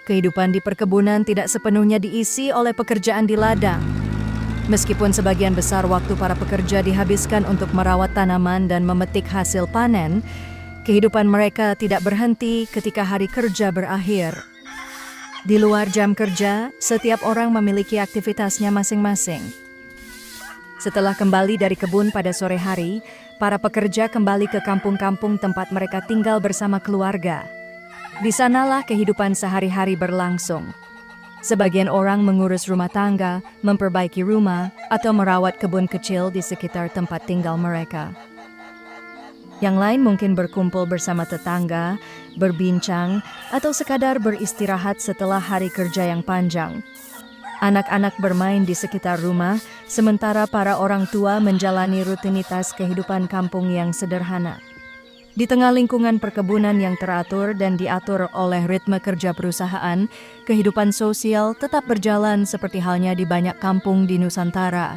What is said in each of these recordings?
Kehidupan di perkebunan tidak sepenuhnya diisi oleh pekerjaan di ladang. Meskipun sebagian besar waktu para pekerja dihabiskan untuk merawat tanaman dan memetik hasil panen, kehidupan mereka tidak berhenti ketika hari kerja berakhir. Di luar jam kerja, setiap orang memiliki aktivitasnya masing-masing. Setelah kembali dari kebun pada sore hari, para pekerja kembali ke kampung-kampung tempat mereka tinggal bersama keluarga. Di sanalah kehidupan sehari-hari berlangsung. Sebagian orang mengurus rumah tangga, memperbaiki rumah, atau merawat kebun kecil di sekitar tempat tinggal mereka. Yang lain mungkin berkumpul bersama tetangga, berbincang, atau sekadar beristirahat setelah hari kerja yang panjang. Anak-anak bermain di sekitar rumah, sementara para orang tua menjalani rutinitas kehidupan kampung yang sederhana. Di tengah lingkungan perkebunan yang teratur dan diatur oleh ritme kerja perusahaan, kehidupan sosial tetap berjalan seperti halnya di banyak kampung di Nusantara.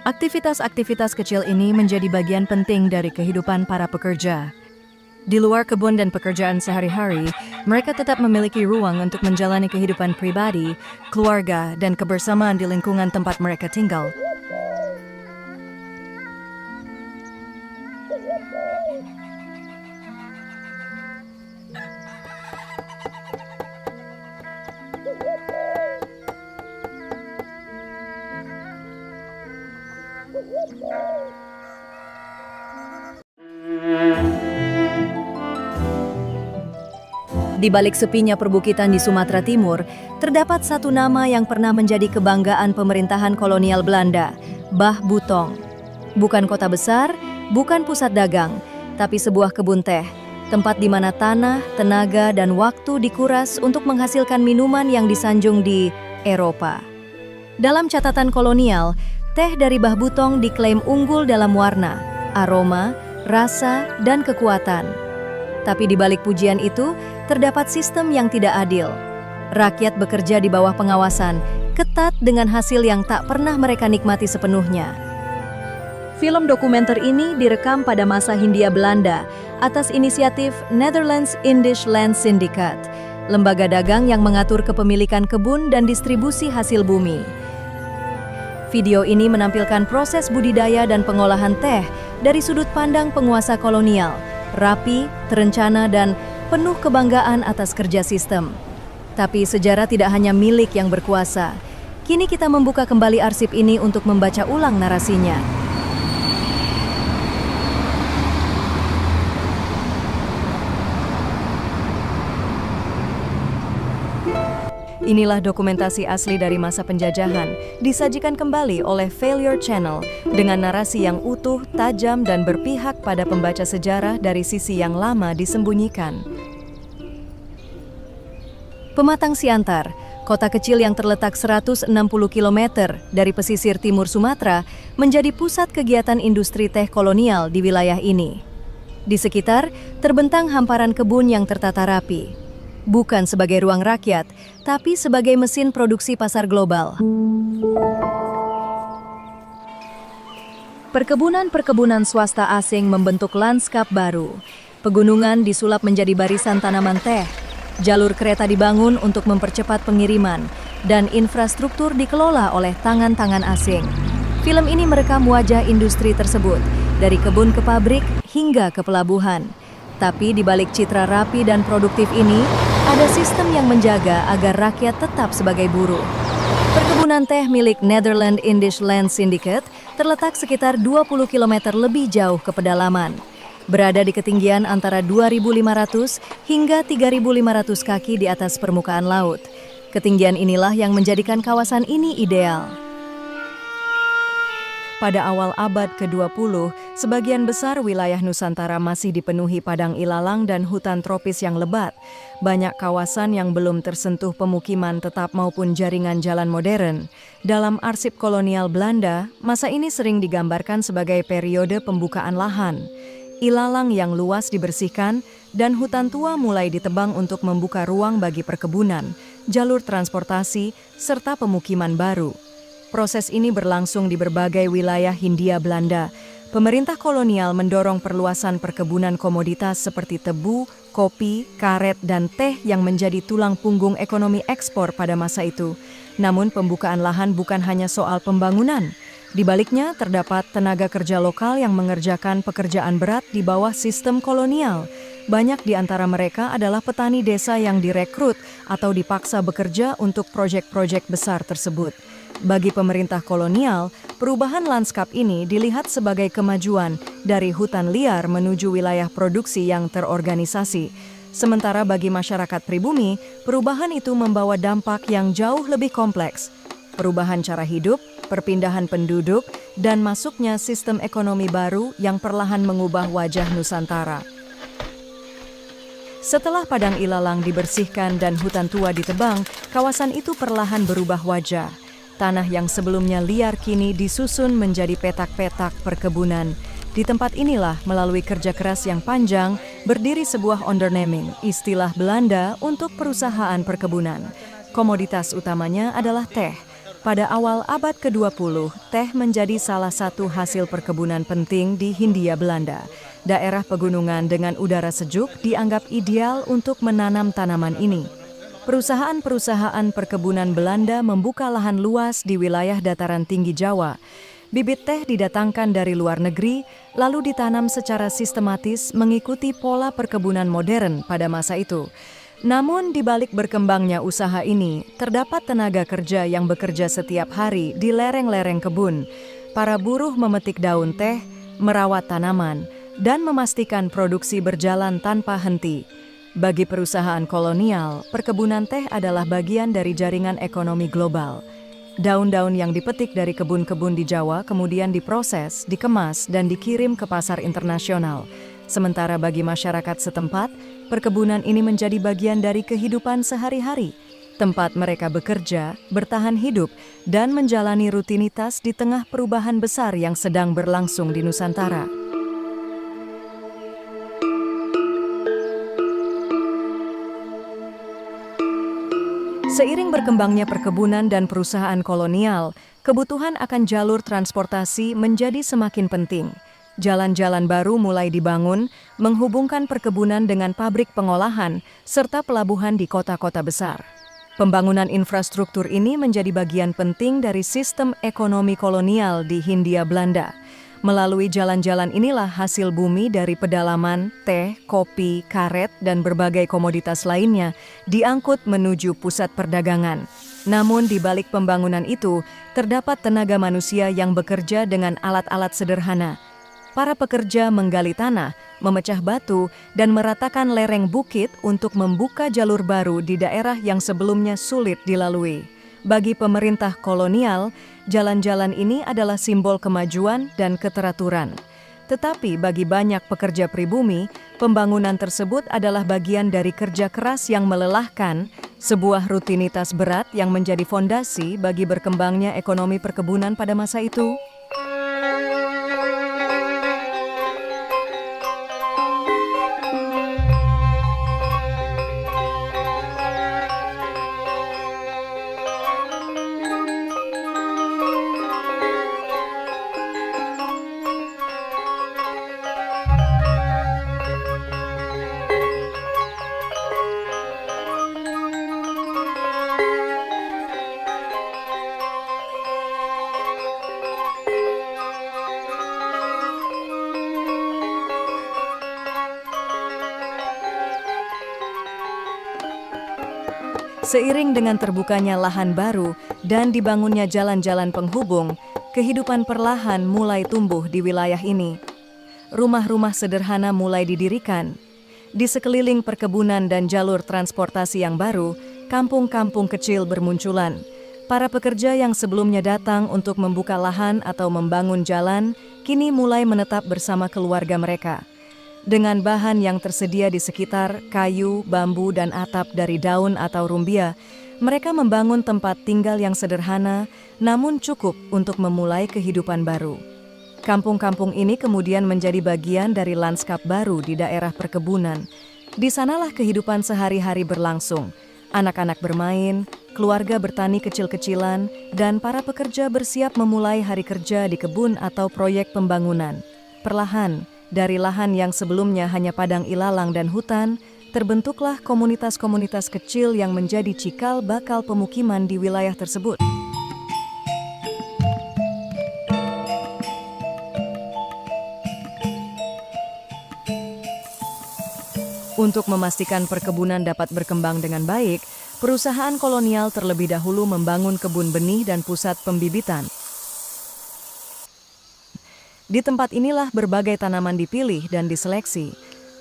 Aktivitas-aktivitas kecil ini menjadi bagian penting dari kehidupan para pekerja. Di luar kebun dan pekerjaan sehari-hari, mereka tetap memiliki ruang untuk menjalani kehidupan pribadi, keluarga, dan kebersamaan di lingkungan tempat mereka tinggal. Di balik sepinya perbukitan di Sumatera Timur, terdapat satu nama yang pernah menjadi kebanggaan pemerintahan kolonial Belanda, Bah Butong. Bukan kota besar, bukan pusat dagang, tapi sebuah kebun teh, tempat di mana tanah, tenaga, dan waktu dikuras untuk menghasilkan minuman yang disanjung di Eropa. Dalam catatan kolonial, teh dari Bah Butong diklaim unggul dalam warna, aroma, rasa, dan kekuatan. Tapi di balik pujian itu, terdapat sistem yang tidak adil. Rakyat bekerja di bawah pengawasan, ketat dengan hasil yang tak pernah mereka nikmati sepenuhnya. Film dokumenter ini direkam pada masa Hindia Belanda atas inisiatif Netherlands Indisch Land Syndicate, lembaga dagang yang mengatur kepemilikan kebun dan distribusi hasil bumi. Video ini menampilkan proses budidaya dan pengolahan teh dari sudut pandang penguasa kolonial, rapi, terencana, dan penuh kebanggaan atas kerja sistem. Tapi sejarah tidak hanya milik yang berkuasa. Kini kita membuka kembali arsip ini untuk membaca ulang narasinya. Inilah dokumentasi asli dari masa penjajahan, disajikan kembali oleh Failure Channel dengan narasi yang utuh, tajam, dan berpihak pada pembaca sejarah dari sisi yang lama disembunyikan. Pematang Siantar, kota kecil yang terletak 160 km dari pesisir timur Sumatera, menjadi pusat kegiatan industri teh kolonial di wilayah ini. Di sekitar, terbentang hamparan kebun yang tertata rapi. Bukan sebagai ruang rakyat, tapi sebagai mesin produksi pasar global. Perkebunan-perkebunan swasta asing membentuk lanskap baru. Pegunungan disulap menjadi barisan tanaman teh. Jalur kereta dibangun untuk mempercepat pengiriman, dan infrastruktur dikelola oleh tangan-tangan asing. Film ini merekam wajah industri tersebut, dari kebun ke pabrik hingga ke pelabuhan. Tapi di balik citra rapi dan produktif ini, ada sistem yang menjaga agar rakyat tetap sebagai buruh. Perkebunan teh milik Netherlands Indisch Land Syndicate terletak sekitar 20 km lebih jauh ke pedalaman. Berada di ketinggian antara 2.500 hingga 3.500 kaki di atas permukaan laut. Ketinggian inilah yang menjadikan kawasan ini ideal. Pada awal abad ke-20, sebagian besar wilayah Nusantara masih dipenuhi padang ilalang dan hutan tropis yang lebat. Banyak kawasan yang belum tersentuh pemukiman tetap maupun jaringan jalan modern. Dalam arsip kolonial Belanda, masa ini sering digambarkan sebagai periode pembukaan lahan. Ilalang yang luas dibersihkan dan hutan tua mulai ditebang untuk membuka ruang bagi perkebunan, jalur transportasi, serta pemukiman baru. Proses ini berlangsung di berbagai wilayah Hindia Belanda. Pemerintah kolonial mendorong perluasan perkebunan komoditas seperti tebu, kopi, karet, dan teh yang menjadi tulang punggung ekonomi ekspor pada masa itu. Namun pembukaan lahan bukan hanya soal pembangunan. Di baliknya terdapat tenaga kerja lokal yang mengerjakan pekerjaan berat di bawah sistem kolonial. Banyak di antara mereka adalah petani desa yang direkrut atau dipaksa bekerja untuk proyek-proyek besar tersebut. Bagi pemerintah kolonial, perubahan lanskap ini dilihat sebagai kemajuan dari hutan liar menuju wilayah produksi yang terorganisasi. Sementara bagi masyarakat pribumi, perubahan itu membawa dampak yang jauh lebih kompleks. Perubahan cara hidup, perpindahan penduduk, dan masuknya sistem ekonomi baru yang perlahan mengubah wajah Nusantara. Setelah padang ilalang dibersihkan dan hutan tua ditebang, kawasan itu perlahan berubah wajah. Tanah yang sebelumnya liar kini disusun menjadi petak-petak perkebunan. Di tempat inilah melalui kerja keras yang panjang, berdiri sebuah onderneming, istilah Belanda untuk perusahaan perkebunan. Komoditas utamanya adalah teh. Pada awal abad ke-20, teh menjadi salah satu hasil perkebunan penting di Hindia Belanda. Daerah pegunungan dengan udara sejuk dianggap ideal untuk menanam tanaman ini. Perusahaan-perusahaan perkebunan Belanda membuka lahan luas di wilayah dataran tinggi Jawa. Bibit teh didatangkan dari luar negeri, lalu ditanam secara sistematis mengikuti pola perkebunan modern pada masa itu. Namun di balik berkembangnya usaha ini, terdapat tenaga kerja yang bekerja setiap hari di lereng-lereng kebun. Para buruh memetik daun teh, merawat tanaman, dan memastikan produksi berjalan tanpa henti. Bagi perusahaan kolonial, perkebunan teh adalah bagian dari jaringan ekonomi global. Daun-daun yang dipetik dari kebun-kebun di Jawa kemudian diproses, dikemas, dan dikirim ke pasar internasional. Sementara bagi masyarakat setempat, perkebunan ini menjadi bagian dari kehidupan sehari-hari. Tempat mereka bekerja, bertahan hidup, dan menjalani rutinitas di tengah perubahan besar yang sedang berlangsung di Nusantara. Seiring berkembangnya perkebunan dan perusahaan kolonial, kebutuhan akan jalur transportasi menjadi semakin penting. Jalan-jalan baru mulai dibangun, menghubungkan perkebunan dengan pabrik pengolahan, serta pelabuhan di kota-kota besar. Pembangunan infrastruktur ini menjadi bagian penting dari sistem ekonomi kolonial di Hindia Belanda. Melalui jalan-jalan inilah hasil bumi dari pedalaman, teh, kopi, karet, dan berbagai komoditas lainnya diangkut menuju pusat perdagangan. Namun di balik pembangunan itu, terdapat tenaga manusia yang bekerja dengan alat-alat sederhana. Para pekerja menggali tanah, memecah batu, dan meratakan lereng bukit untuk membuka jalur baru di daerah yang sebelumnya sulit dilalui. Bagi pemerintah kolonial, jalan-jalan ini adalah simbol kemajuan dan keteraturan. Tetapi bagi banyak pekerja pribumi, pembangunan tersebut adalah bagian dari kerja keras yang melelahkan, sebuah rutinitas berat yang menjadi fondasi bagi berkembangnya ekonomi perkebunan pada masa itu. Seiring dengan terbukanya lahan baru dan dibangunnya jalan-jalan penghubung, kehidupan perlahan mulai tumbuh di wilayah ini. Rumah-rumah sederhana mulai didirikan. Di sekeliling perkebunan dan jalur transportasi yang baru, kampung-kampung kecil bermunculan. Para pekerja yang sebelumnya datang untuk membuka lahan atau membangun jalan, kini mulai menetap bersama keluarga mereka. Dengan bahan yang tersedia di sekitar, kayu, bambu, dan atap dari daun atau rumbia, mereka membangun tempat tinggal yang sederhana, namun cukup untuk memulai kehidupan baru. Kampung-kampung ini kemudian menjadi bagian dari lanskap baru di daerah perkebunan. Di sanalah kehidupan sehari-hari berlangsung. Anak-anak bermain, keluarga bertani kecil-kecilan, dan para pekerja bersiap memulai hari kerja di kebun atau proyek pembangunan. perlahan, dari lahan yang sebelumnya hanya padang ilalang dan hutan, terbentuklah komunitas-komunitas kecil yang menjadi cikal bakal pemukiman di wilayah tersebut. Untuk memastikan perkebunan dapat berkembang dengan baik, perusahaan kolonial terlebih dahulu membangun kebun benih dan pusat pembibitan. Di tempat inilah berbagai tanaman dipilih dan diseleksi.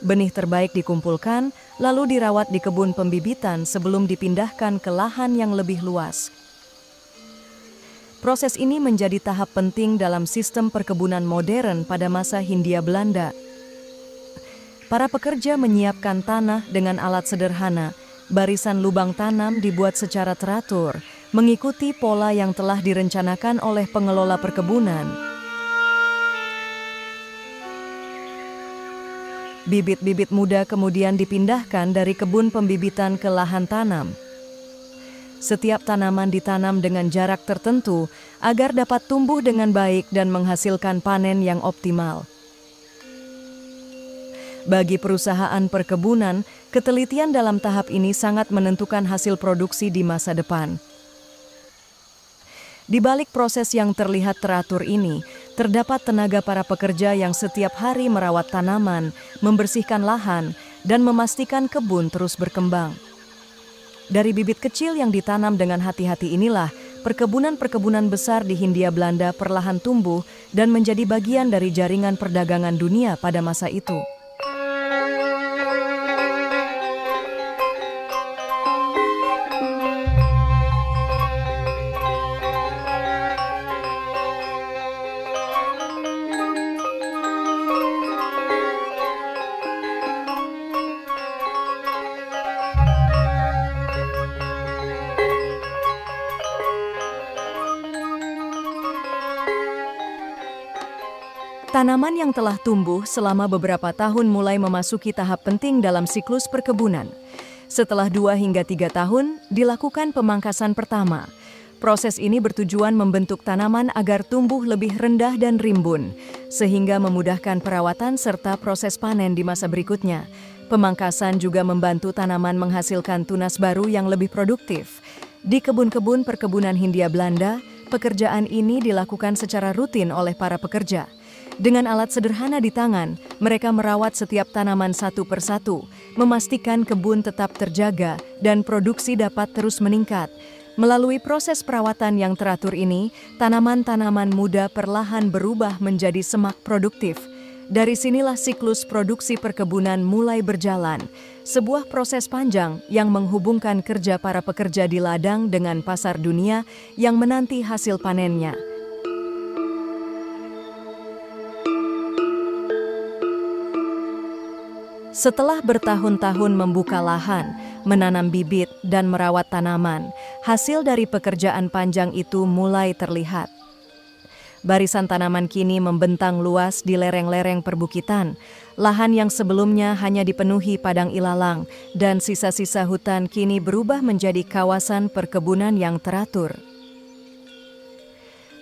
Benih terbaik dikumpulkan, lalu dirawat di kebun pembibitan sebelum dipindahkan ke lahan yang lebih luas. Proses ini menjadi tahap penting dalam sistem perkebunan modern pada masa Hindia Belanda. Para pekerja menyiapkan tanah dengan alat sederhana. Barisan lubang tanam dibuat secara teratur, mengikuti pola yang telah direncanakan oleh pengelola perkebunan. Bibit-bibit muda kemudian dipindahkan dari kebun pembibitan ke lahan tanam. Setiap tanaman ditanam dengan jarak tertentu agar dapat tumbuh dengan baik dan menghasilkan panen yang optimal. Bagi perusahaan perkebunan, ketelitian dalam tahap ini sangat menentukan hasil produksi di masa depan. Di balik proses yang terlihat teratur ini, terdapat tenaga para pekerja yang setiap hari merawat tanaman, membersihkan lahan, dan memastikan kebun terus berkembang. Dari bibit kecil yang ditanam dengan hati-hati inilah, perkebunan-perkebunan besar di Hindia Belanda perlahan tumbuh dan menjadi bagian dari jaringan perdagangan dunia pada masa itu. Tanaman yang telah tumbuh selama beberapa tahun mulai memasuki tahap penting dalam siklus perkebunan. Setelah 2 hingga 3 tahun, dilakukan pemangkasan pertama. Proses ini bertujuan membentuk tanaman agar tumbuh lebih rendah dan rimbun, sehingga memudahkan perawatan serta proses panen di masa berikutnya. Pemangkasan juga membantu tanaman menghasilkan tunas baru yang lebih produktif. Di kebun-kebun perkebunan Hindia Belanda, pekerjaan ini dilakukan secara rutin oleh para pekerja. Dengan alat sederhana di tangan, mereka merawat setiap tanaman satu persatu, memastikan kebun tetap terjaga dan produksi dapat terus meningkat. Melalui proses perawatan yang teratur ini, tanaman-tanaman muda perlahan berubah menjadi semak produktif. Dari sinilah siklus produksi perkebunan mulai berjalan, sebuah proses panjang yang menghubungkan kerja para pekerja di ladang dengan pasar dunia yang menanti hasil panennya. Setelah bertahun-tahun membuka lahan, menanam bibit, dan merawat tanaman, hasil dari pekerjaan panjang itu mulai terlihat. Barisan tanaman kini membentang luas di lereng-lereng perbukitan. Lahan yang sebelumnya hanya dipenuhi padang ilalang dan sisa-sisa hutan kini berubah menjadi kawasan perkebunan yang teratur.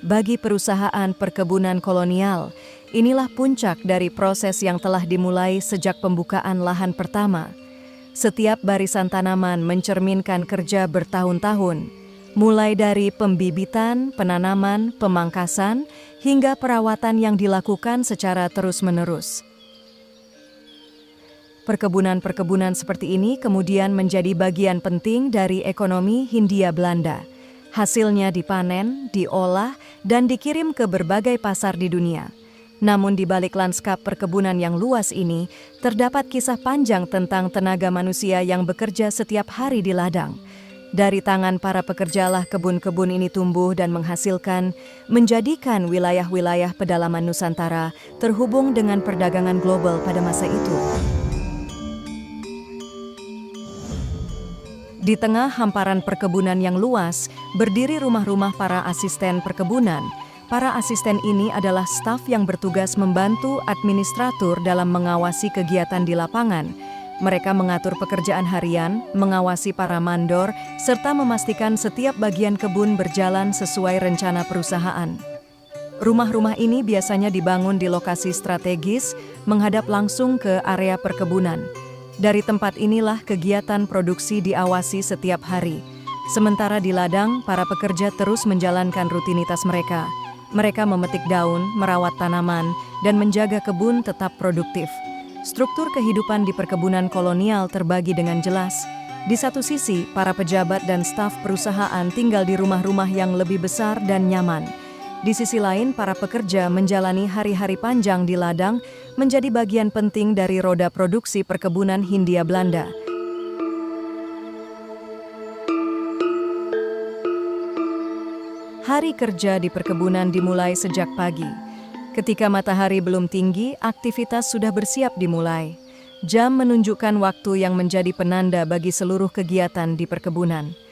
Bagi perusahaan perkebunan kolonial, inilah puncak dari proses yang telah dimulai sejak pembukaan lahan pertama. Setiap barisan tanaman mencerminkan kerja bertahun-tahun, mulai dari pembibitan, penanaman, pemangkasan, hingga perawatan yang dilakukan secara terus-menerus. Perkebunan-perkebunan seperti ini kemudian menjadi bagian penting dari ekonomi Hindia Belanda. Hasilnya dipanen, diolah, dan dikirim ke berbagai pasar di dunia. Namun di balik lanskap perkebunan yang luas ini, terdapat kisah panjang tentang tenaga manusia yang bekerja setiap hari di ladang. Dari tangan para pekerjalah kebun-kebun ini tumbuh dan menghasilkan, menjadikan wilayah-wilayah pedalaman Nusantara terhubung dengan perdagangan global pada masa itu. Di tengah hamparan perkebunan yang luas, berdiri rumah-rumah para asisten perkebunan. Para asisten ini adalah staf yang bertugas membantu administratur dalam mengawasi kegiatan di lapangan. Mereka mengatur pekerjaan harian, mengawasi para mandor, serta memastikan setiap bagian kebun berjalan sesuai rencana perusahaan. Rumah-rumah ini biasanya dibangun di lokasi strategis, menghadap langsung ke area perkebunan. Dari tempat inilah kegiatan produksi diawasi setiap hari. Sementara di ladang, para pekerja terus menjalankan rutinitas mereka. Mereka memetik daun, merawat tanaman, dan menjaga kebun tetap produktif. Struktur kehidupan di perkebunan kolonial terbagi dengan jelas. Di satu sisi, para pejabat dan staf perusahaan tinggal di rumah-rumah yang lebih besar dan nyaman. Di sisi lain, para pekerja menjalani hari-hari panjang di ladang menjadi bagian penting dari roda produksi perkebunan Hindia Belanda. Hari kerja di perkebunan dimulai sejak pagi. Ketika matahari belum tinggi, aktivitas sudah bersiap dimulai. Jam menunjukkan waktu yang menjadi penanda bagi seluruh kegiatan di perkebunan.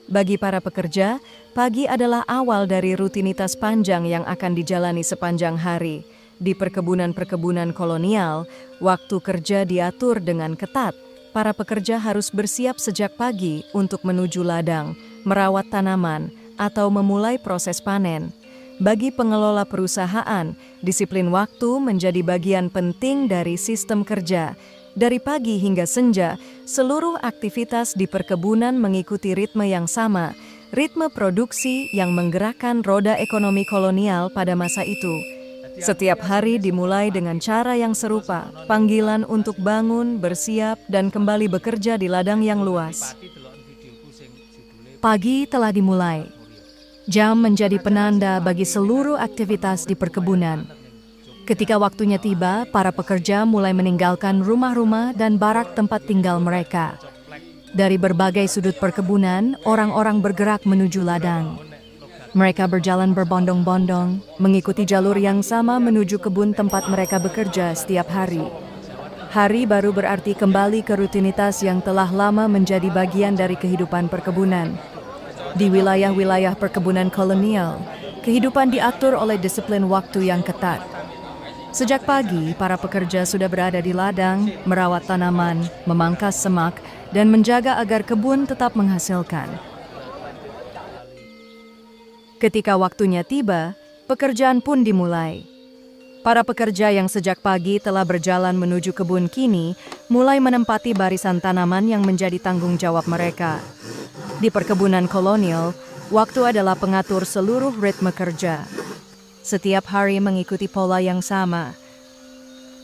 Bagi para pekerja, pagi adalah awal dari rutinitas panjang yang akan dijalani sepanjang hari. Di perkebunan-perkebunan kolonial, waktu kerja diatur dengan ketat. Para pekerja harus bersiap sejak pagi untuk menuju ladang, merawat tanaman, atau memulai proses panen. Bagi pengelola perusahaan, disiplin waktu menjadi bagian penting dari sistem kerja. Dari pagi hingga senja, seluruh aktivitas di perkebunan mengikuti ritme yang sama, ritme produksi yang menggerakkan roda ekonomi kolonial pada masa itu. Setiap hari dimulai dengan cara yang serupa, panggilan untuk bangun, bersiap, dan kembali bekerja di ladang yang luas. Pagi telah dimulai. Jam menjadi penanda bagi seluruh aktivitas di perkebunan. Ketika waktunya tiba, para pekerja mulai meninggalkan rumah-rumah dan barak tempat tinggal mereka. Dari berbagai sudut perkebunan, orang-orang bergerak menuju ladang. Mereka berjalan berbondong-bondong, mengikuti jalur yang sama menuju kebun tempat mereka bekerja setiap hari. Hari baru berarti kembali ke rutinitas yang telah lama menjadi bagian dari kehidupan perkebunan. Di wilayah-wilayah perkebunan kolonial, kehidupan diatur oleh disiplin waktu yang ketat. Sejak pagi, para pekerja sudah berada di ladang, merawat tanaman, memangkas semak, dan menjaga agar kebun tetap menghasilkan. Ketika waktunya tiba, pekerjaan pun dimulai. Para pekerja yang sejak pagi telah berjalan menuju kebun kini mulai menempati barisan tanaman yang menjadi tanggung jawab mereka. Di perkebunan kolonial, waktu adalah pengatur seluruh ritme kerja. Setiap hari mengikuti pola yang sama.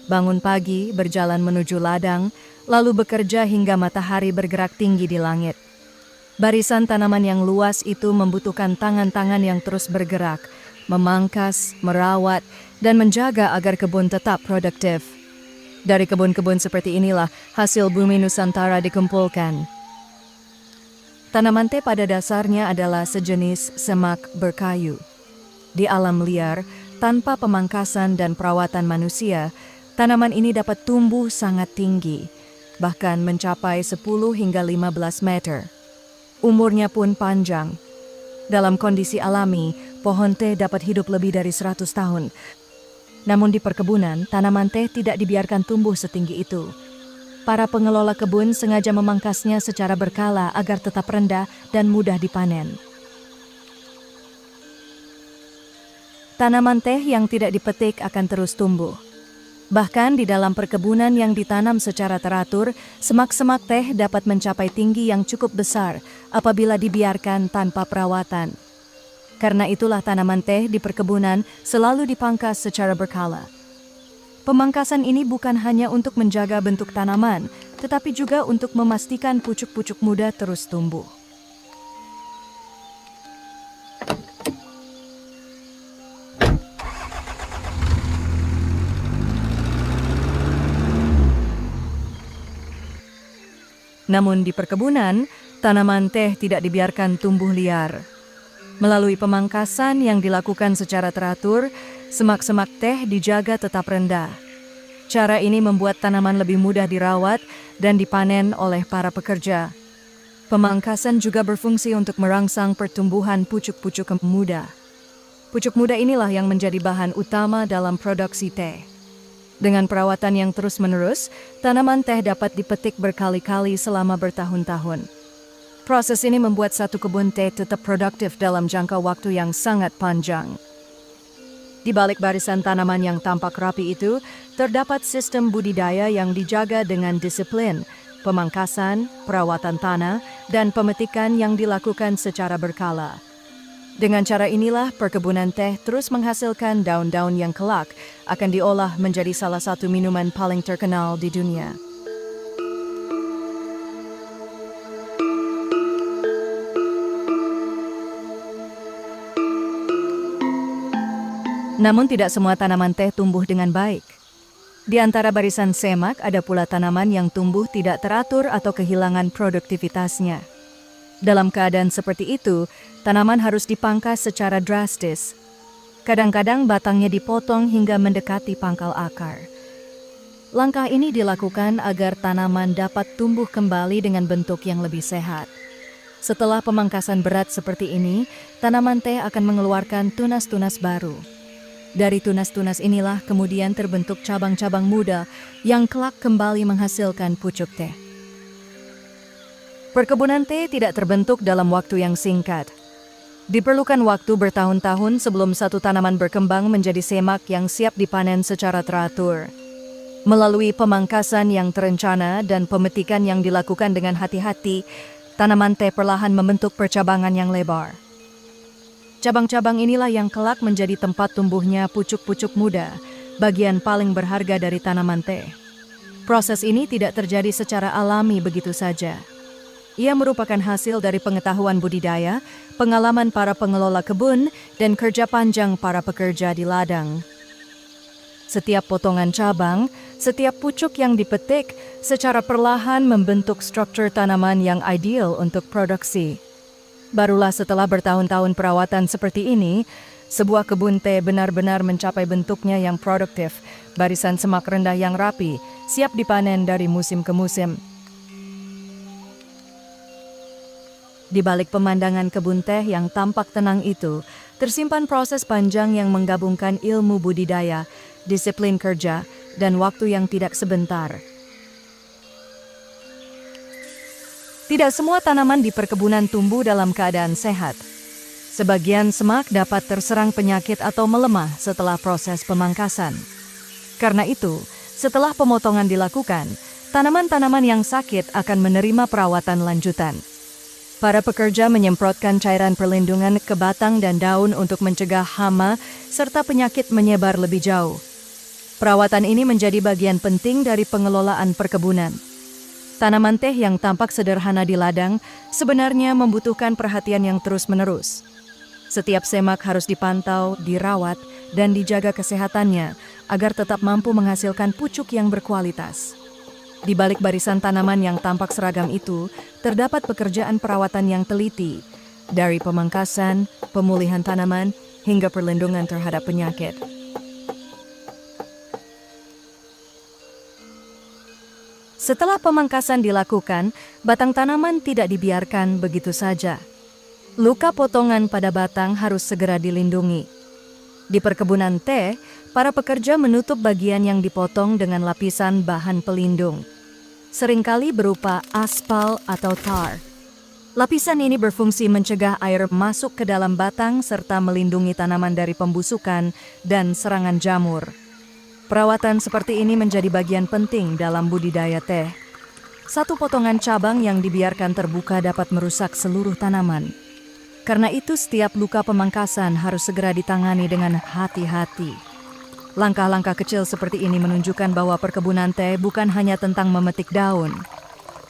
Bangun pagi, berjalan menuju ladang, lalu bekerja hingga matahari bergerak tinggi di langit. Barisan tanaman yang luas itu membutuhkan tangan-tangan yang terus bergerak, memangkas, merawat, dan menjaga agar kebun tetap produktif. Dari kebun-kebun seperti inilah hasil bumi Nusantara dikumpulkan. Tanaman teh pada dasarnya adalah sejenis semak berkayu. Di alam liar, tanpa pemangkasan dan perawatan manusia, tanaman ini dapat tumbuh sangat tinggi, bahkan mencapai 10 hingga 15 meter. Umurnya pun panjang. Dalam kondisi alami, pohon teh dapat hidup lebih dari 100 tahun. Namun di perkebunan, tanaman teh tidak dibiarkan tumbuh setinggi itu. Para pengelola kebun sengaja memangkasnya secara berkala agar tetap rendah dan mudah dipanen. Tanaman teh yang tidak dipetik akan terus tumbuh. Bahkan di dalam perkebunan yang ditanam secara teratur, semak-semak teh dapat mencapai tinggi yang cukup besar apabila dibiarkan tanpa perawatan. Karena itulah tanaman teh di perkebunan selalu dipangkas secara berkala. Pemangkasan ini bukan hanya untuk menjaga bentuk tanaman, tetapi juga untuk memastikan pucuk-pucuk muda terus tumbuh. Namun di perkebunan, tanaman teh tidak dibiarkan tumbuh liar. Melalui pemangkasan yang dilakukan secara teratur, semak-semak teh dijaga tetap rendah. Cara ini membuat tanaman lebih mudah dirawat dan dipanen oleh para pekerja. Pemangkasan juga berfungsi untuk merangsang pertumbuhan pucuk-pucuk muda. Pucuk muda inilah yang menjadi bahan utama dalam produksi teh. Dengan perawatan yang terus-menerus, tanaman teh dapat dipetik berkali-kali selama bertahun-tahun. Proses ini membuat satu kebun teh tetap produktif dalam jangka waktu yang sangat panjang. Di balik barisan tanaman yang tampak rapi itu, terdapat sistem budidaya yang dijaga dengan disiplin, pemangkasan, perawatan tanah, dan pemetikan yang dilakukan secara berkala. Dengan cara inilah, perkebunan teh terus menghasilkan daun-daun yang kelak akan diolah menjadi salah satu minuman paling terkenal di dunia. Namun tidak semua tanaman teh tumbuh dengan baik. Di antara barisan semak ada pula tanaman yang tumbuh tidak teratur atau kehilangan produktivitasnya. Dalam keadaan seperti itu, tanaman harus dipangkas secara drastis. Kadang-kadang batangnya dipotong hingga mendekati pangkal akar. Langkah ini dilakukan agar tanaman dapat tumbuh kembali dengan bentuk yang lebih sehat. Setelah pemangkasan berat seperti ini, tanaman teh akan mengeluarkan tunas-tunas baru. Dari tunas-tunas inilah kemudian terbentuk cabang-cabang muda yang kelak kembali menghasilkan pucuk teh. Perkebunan teh tidak terbentuk dalam waktu yang singkat. Diperlukan waktu bertahun-tahun sebelum satu tanaman berkembang menjadi semak yang siap dipanen secara teratur. Melalui pemangkasan yang terencana dan pemetikan yang dilakukan dengan hati-hati, tanaman teh perlahan membentuk percabangan yang lebar. Cabang-cabang inilah yang kelak menjadi tempat tumbuhnya pucuk-pucuk muda, bagian paling berharga dari tanaman teh. Proses ini tidak terjadi secara alami begitu saja. Ia merupakan hasil dari pengetahuan budidaya, pengalaman para pengelola kebun, dan kerja panjang para pekerja di ladang. Setiap potongan cabang, setiap pucuk yang dipetik, secara perlahan membentuk struktur tanaman yang ideal untuk produksi. Barulah setelah bertahun-tahun perawatan seperti ini, sebuah kebun teh benar-benar mencapai bentuknya yang produktif, barisan semak rendah yang rapi, siap dipanen dari musim ke musim. Di balik pemandangan kebun teh yang tampak tenang itu, tersimpan proses panjang yang menggabungkan ilmu budidaya, disiplin kerja, dan waktu yang tidak sebentar. Tidak semua tanaman di perkebunan tumbuh dalam keadaan sehat. Sebagian semak dapat terserang penyakit atau melemah setelah proses pemangkasan. Karena itu, setelah pemotongan dilakukan, tanaman-tanaman yang sakit akan menerima perawatan lanjutan. Para pekerja menyemprotkan cairan perlindungan ke batang dan daun untuk mencegah hama serta penyakit menyebar lebih jauh. Perawatan ini menjadi bagian penting dari pengelolaan perkebunan. Tanaman teh yang tampak sederhana di ladang sebenarnya membutuhkan perhatian yang terus-menerus. Setiap semak harus dipantau, dirawat, dan dijaga kesehatannya agar tetap mampu menghasilkan pucuk yang berkualitas. Di balik barisan tanaman yang tampak seragam itu, terdapat pekerjaan perawatan yang teliti, dari pemangkasan, pemulihan tanaman, hingga perlindungan terhadap penyakit. Setelah pemangkasan dilakukan, batang tanaman tidak dibiarkan begitu saja. Luka potongan pada batang harus segera dilindungi. Di perkebunan teh, para pekerja menutup bagian yang dipotong dengan lapisan bahan pelindung. Seringkali berupa aspal atau tar. Lapisan ini berfungsi mencegah air masuk ke dalam batang serta melindungi tanaman dari pembusukan dan serangan jamur. Perawatan seperti ini menjadi bagian penting dalam budidaya teh. Satu potongan cabang yang dibiarkan terbuka dapat merusak seluruh tanaman. Karena itu setiap luka pemangkasan harus segera ditangani dengan hati-hati. Langkah-langkah kecil seperti ini menunjukkan bahwa perkebunan teh bukan hanya tentang memetik daun.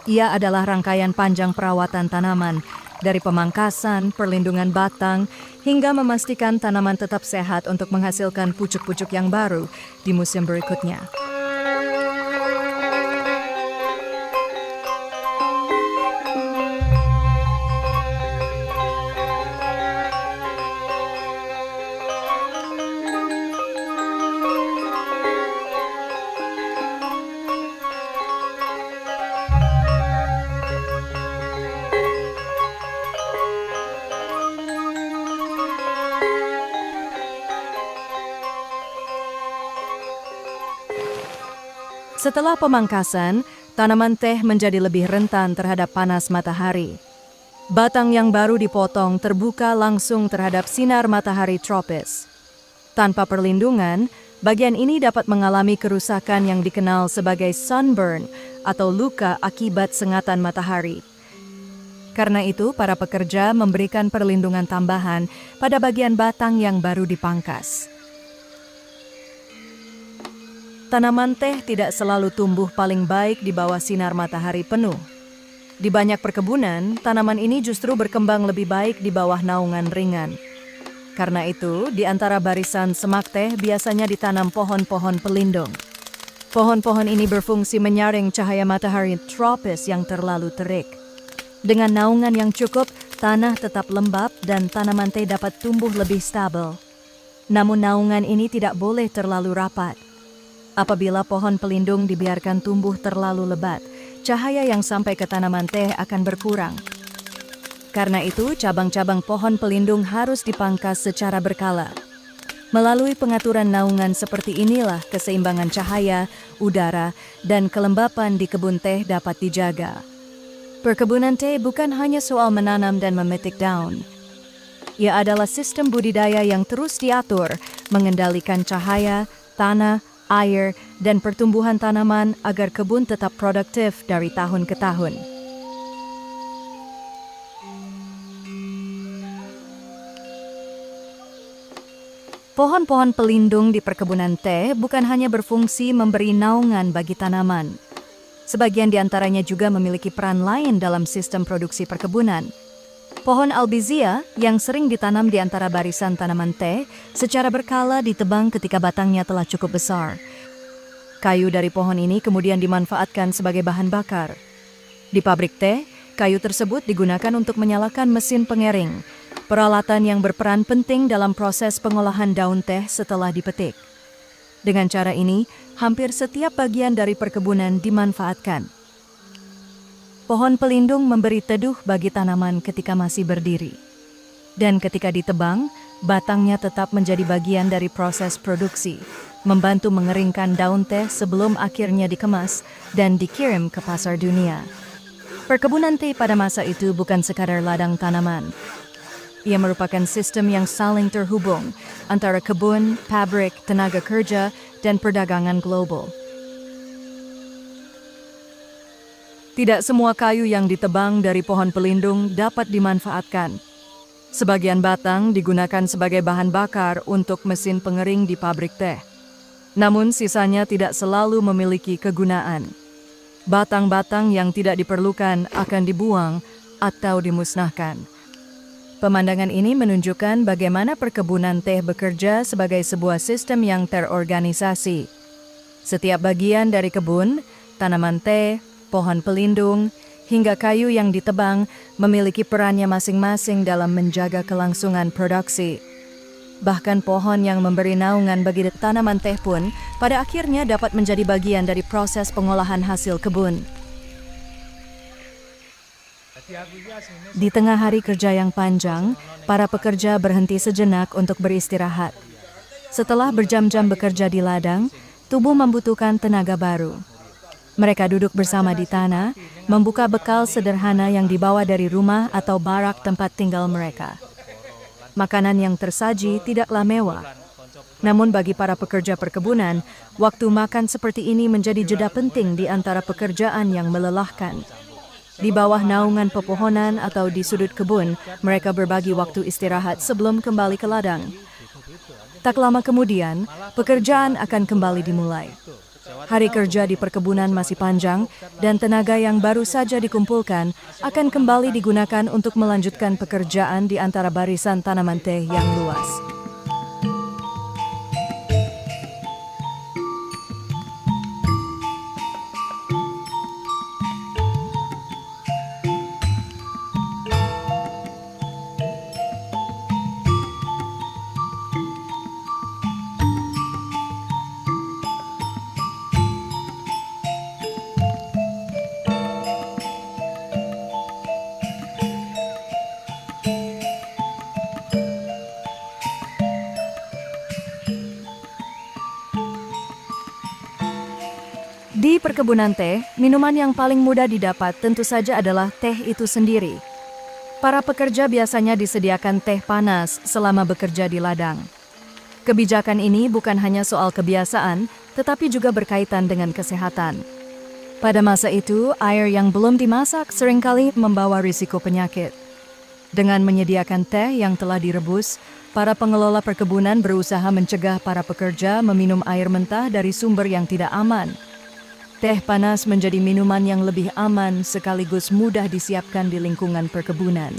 Ia adalah rangkaian panjang perawatan tanaman, dari pemangkasan, perlindungan batang, hingga memastikan tanaman tetap sehat untuk menghasilkan pucuk-pucuk yang baru di musim berikutnya. Setelah pemangkasan, tanaman teh menjadi lebih rentan terhadap panas matahari. Batang yang baru dipotong terbuka langsung terhadap sinar matahari tropis. Tanpa perlindungan, bagian ini dapat mengalami kerusakan yang dikenal sebagai sunburn atau luka akibat sengatan matahari. Karena itu, para pekerja memberikan perlindungan tambahan pada bagian batang yang baru dipangkas. Tanaman teh tidak selalu tumbuh paling baik di bawah sinar matahari penuh. Di banyak perkebunan, tanaman ini justru berkembang lebih baik di bawah naungan ringan. Karena itu, di antara barisan semak teh biasanya ditanam pohon-pohon pelindung. Pohon-pohon ini berfungsi menyaring cahaya matahari tropis yang terlalu terik. Dengan naungan yang cukup, tanah tetap lembab dan tanaman teh dapat tumbuh lebih stabil. Namun naungan ini tidak boleh terlalu rapat. Apabila pohon pelindung dibiarkan tumbuh terlalu lebat, cahaya yang sampai ke tanaman teh akan berkurang. Karena itu, cabang-cabang pohon pelindung harus dipangkas secara berkala. Melalui pengaturan naungan seperti inilah keseimbangan cahaya, udara, dan kelembapan di kebun teh dapat dijaga. Perkebunan teh bukan hanya soal menanam dan memetik daun. Ia adalah sistem budidaya yang terus diatur, mengendalikan cahaya, tanah, air, dan pertumbuhan tanaman agar kebun tetap produktif dari tahun ke tahun. Pohon-pohon pelindung di perkebunan teh bukan hanya berfungsi memberi naungan bagi tanaman. Sebagian di antaranya juga memiliki peran lain dalam sistem produksi perkebunan. Pohon albizia yang sering ditanam di antara barisan tanaman teh secara berkala ditebang ketika batangnya telah cukup besar. Kayu dari pohon ini kemudian dimanfaatkan sebagai bahan bakar. Di pabrik teh, kayu tersebut digunakan untuk menyalakan mesin pengering, peralatan yang berperan penting dalam proses pengolahan daun teh setelah dipetik. Dengan cara ini, hampir setiap bagian dari perkebunan dimanfaatkan. Pohon pelindung memberi teduh bagi tanaman ketika masih berdiri. Dan ketika ditebang, batangnya tetap menjadi bagian dari proses produksi, membantu mengeringkan daun teh sebelum akhirnya dikemas dan dikirim ke pasar dunia. Perkebunan teh pada masa itu bukan sekadar ladang tanaman. Ia merupakan sistem yang saling terhubung antara kebun, pabrik, tenaga kerja, dan perdagangan global. Tidak semua kayu yang ditebang dari pohon pelindung dapat dimanfaatkan. Sebagian batang digunakan sebagai bahan bakar untuk mesin pengering di pabrik teh. Namun sisanya tidak selalu memiliki kegunaan. Batang-batang yang tidak diperlukan akan dibuang atau dimusnahkan. Pemandangan ini menunjukkan bagaimana perkebunan teh bekerja sebagai sebuah sistem yang terorganisasi. Setiap bagian dari kebun, tanaman teh, pohon pelindung, hingga kayu yang ditebang memiliki perannya masing-masing dalam menjaga kelangsungan produksi. Bahkan pohon yang memberi naungan bagi tanaman teh pun pada akhirnya dapat menjadi bagian dari proses pengolahan hasil kebun. Di tengah hari kerja yang panjang, para pekerja berhenti sejenak untuk beristirahat. Setelah berjam-jam bekerja di ladang, tubuh membutuhkan tenaga baru. Mereka duduk bersama di tanah, membuka bekal sederhana yang dibawa dari rumah atau barak tempat tinggal mereka. Makanan yang tersaji tidaklah mewah. Namun bagi para pekerja perkebunan, waktu makan seperti ini menjadi jeda penting di antara pekerjaan yang melelahkan. Di bawah naungan pepohonan atau di sudut kebun, mereka berbagi waktu istirahat sebelum kembali ke ladang. Tak lama kemudian, pekerjaan akan kembali dimulai. Hari kerja di perkebunan masih panjang, dan tenaga yang baru saja dikumpulkan akan kembali digunakan untuk melanjutkan pekerjaan di antara barisan tanaman teh yang luas. Di perkebunan teh, minuman yang paling mudah didapat tentu saja adalah teh itu sendiri. Para pekerja biasanya disediakan teh panas selama bekerja di ladang. Kebijakan ini bukan hanya soal kebiasaan, tetapi juga berkaitan dengan kesehatan. Pada masa itu, air yang belum dimasak seringkali membawa risiko penyakit. Dengan menyediakan teh yang telah direbus, para pengelola perkebunan berusaha mencegah para pekerja meminum air mentah dari sumber yang tidak aman. Teh panas menjadi minuman yang lebih aman sekaligus mudah disiapkan di lingkungan perkebunan.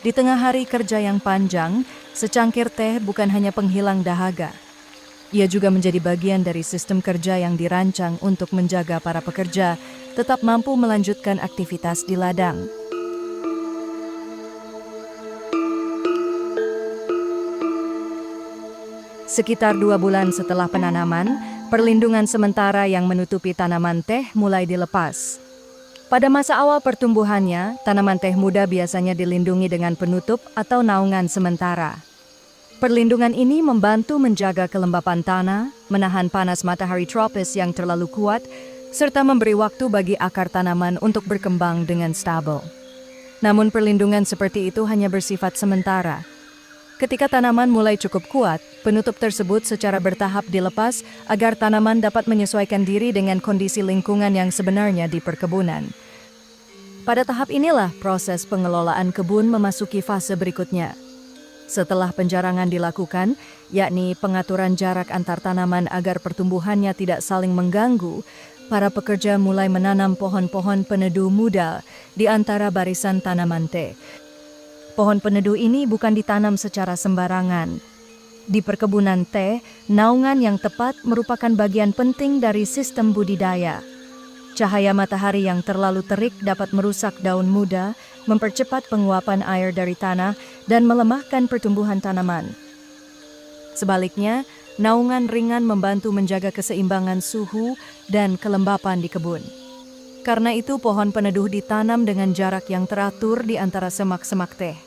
Di tengah hari kerja yang panjang, secangkir teh bukan hanya penghilang dahaga. Ia juga menjadi bagian dari sistem kerja yang dirancang untuk menjaga para pekerja tetap mampu melanjutkan aktivitas di ladang. Sekitar 2 bulan setelah penanaman, perlindungan sementara yang menutupi tanaman teh mulai dilepas. Pada masa awal pertumbuhannya, tanaman teh muda biasanya dilindungi dengan penutup atau naungan sementara. Perlindungan ini membantu menjaga kelembapan tanah, menahan panas matahari tropis yang terlalu kuat, serta memberi waktu bagi akar tanaman untuk berkembang dengan stabil. Namun perlindungan seperti itu hanya bersifat sementara. Ketika tanaman mulai cukup kuat, penutup tersebut secara bertahap dilepas agar tanaman dapat menyesuaikan diri dengan kondisi lingkungan yang sebenarnya di perkebunan. Pada tahap inilah proses pengelolaan kebun memasuki fase berikutnya. Setelah penjarangan dilakukan, yakni pengaturan jarak antar tanaman agar pertumbuhannya tidak saling mengganggu, para pekerja mulai menanam pohon-pohon peneduh muda di antara barisan tanaman teh. Pohon peneduh ini bukan ditanam secara sembarangan. Di perkebunan teh, naungan yang tepat merupakan bagian penting dari sistem budidaya. Cahaya matahari yang terlalu terik dapat merusak daun muda, mempercepat penguapan air dari tanah, dan melemahkan pertumbuhan tanaman. Sebaliknya, naungan ringan membantu menjaga keseimbangan suhu dan kelembapan di kebun. Karena itu, pohon peneduh ditanam dengan jarak yang teratur di antara semak-semak teh.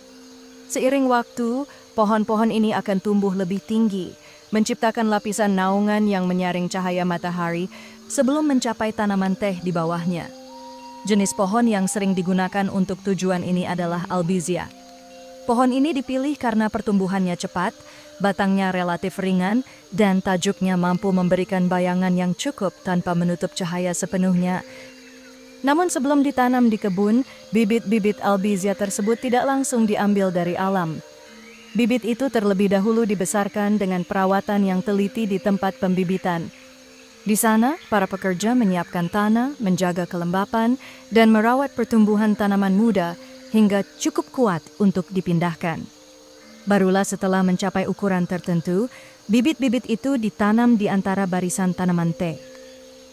Seiring waktu, pohon-pohon ini akan tumbuh lebih tinggi, menciptakan lapisan naungan yang menyaring cahaya matahari sebelum mencapai tanaman teh di bawahnya. Jenis pohon yang sering digunakan untuk tujuan ini adalah albizia. Pohon ini dipilih karena pertumbuhannya cepat, batangnya relatif ringan, dan tajuknya mampu memberikan bayangan yang cukup tanpa menutup cahaya sepenuhnya. Namun sebelum ditanam di kebun, bibit-bibit albizia tersebut tidak langsung diambil dari alam. Bibit itu terlebih dahulu dibesarkan dengan perawatan yang teliti di tempat pembibitan. Di sana, para pekerja menyiapkan tanah, menjaga kelembapan, dan merawat pertumbuhan tanaman muda hingga cukup kuat untuk dipindahkan. Barulah setelah mencapai ukuran tertentu, bibit-bibit itu ditanam di antara barisan tanaman teh.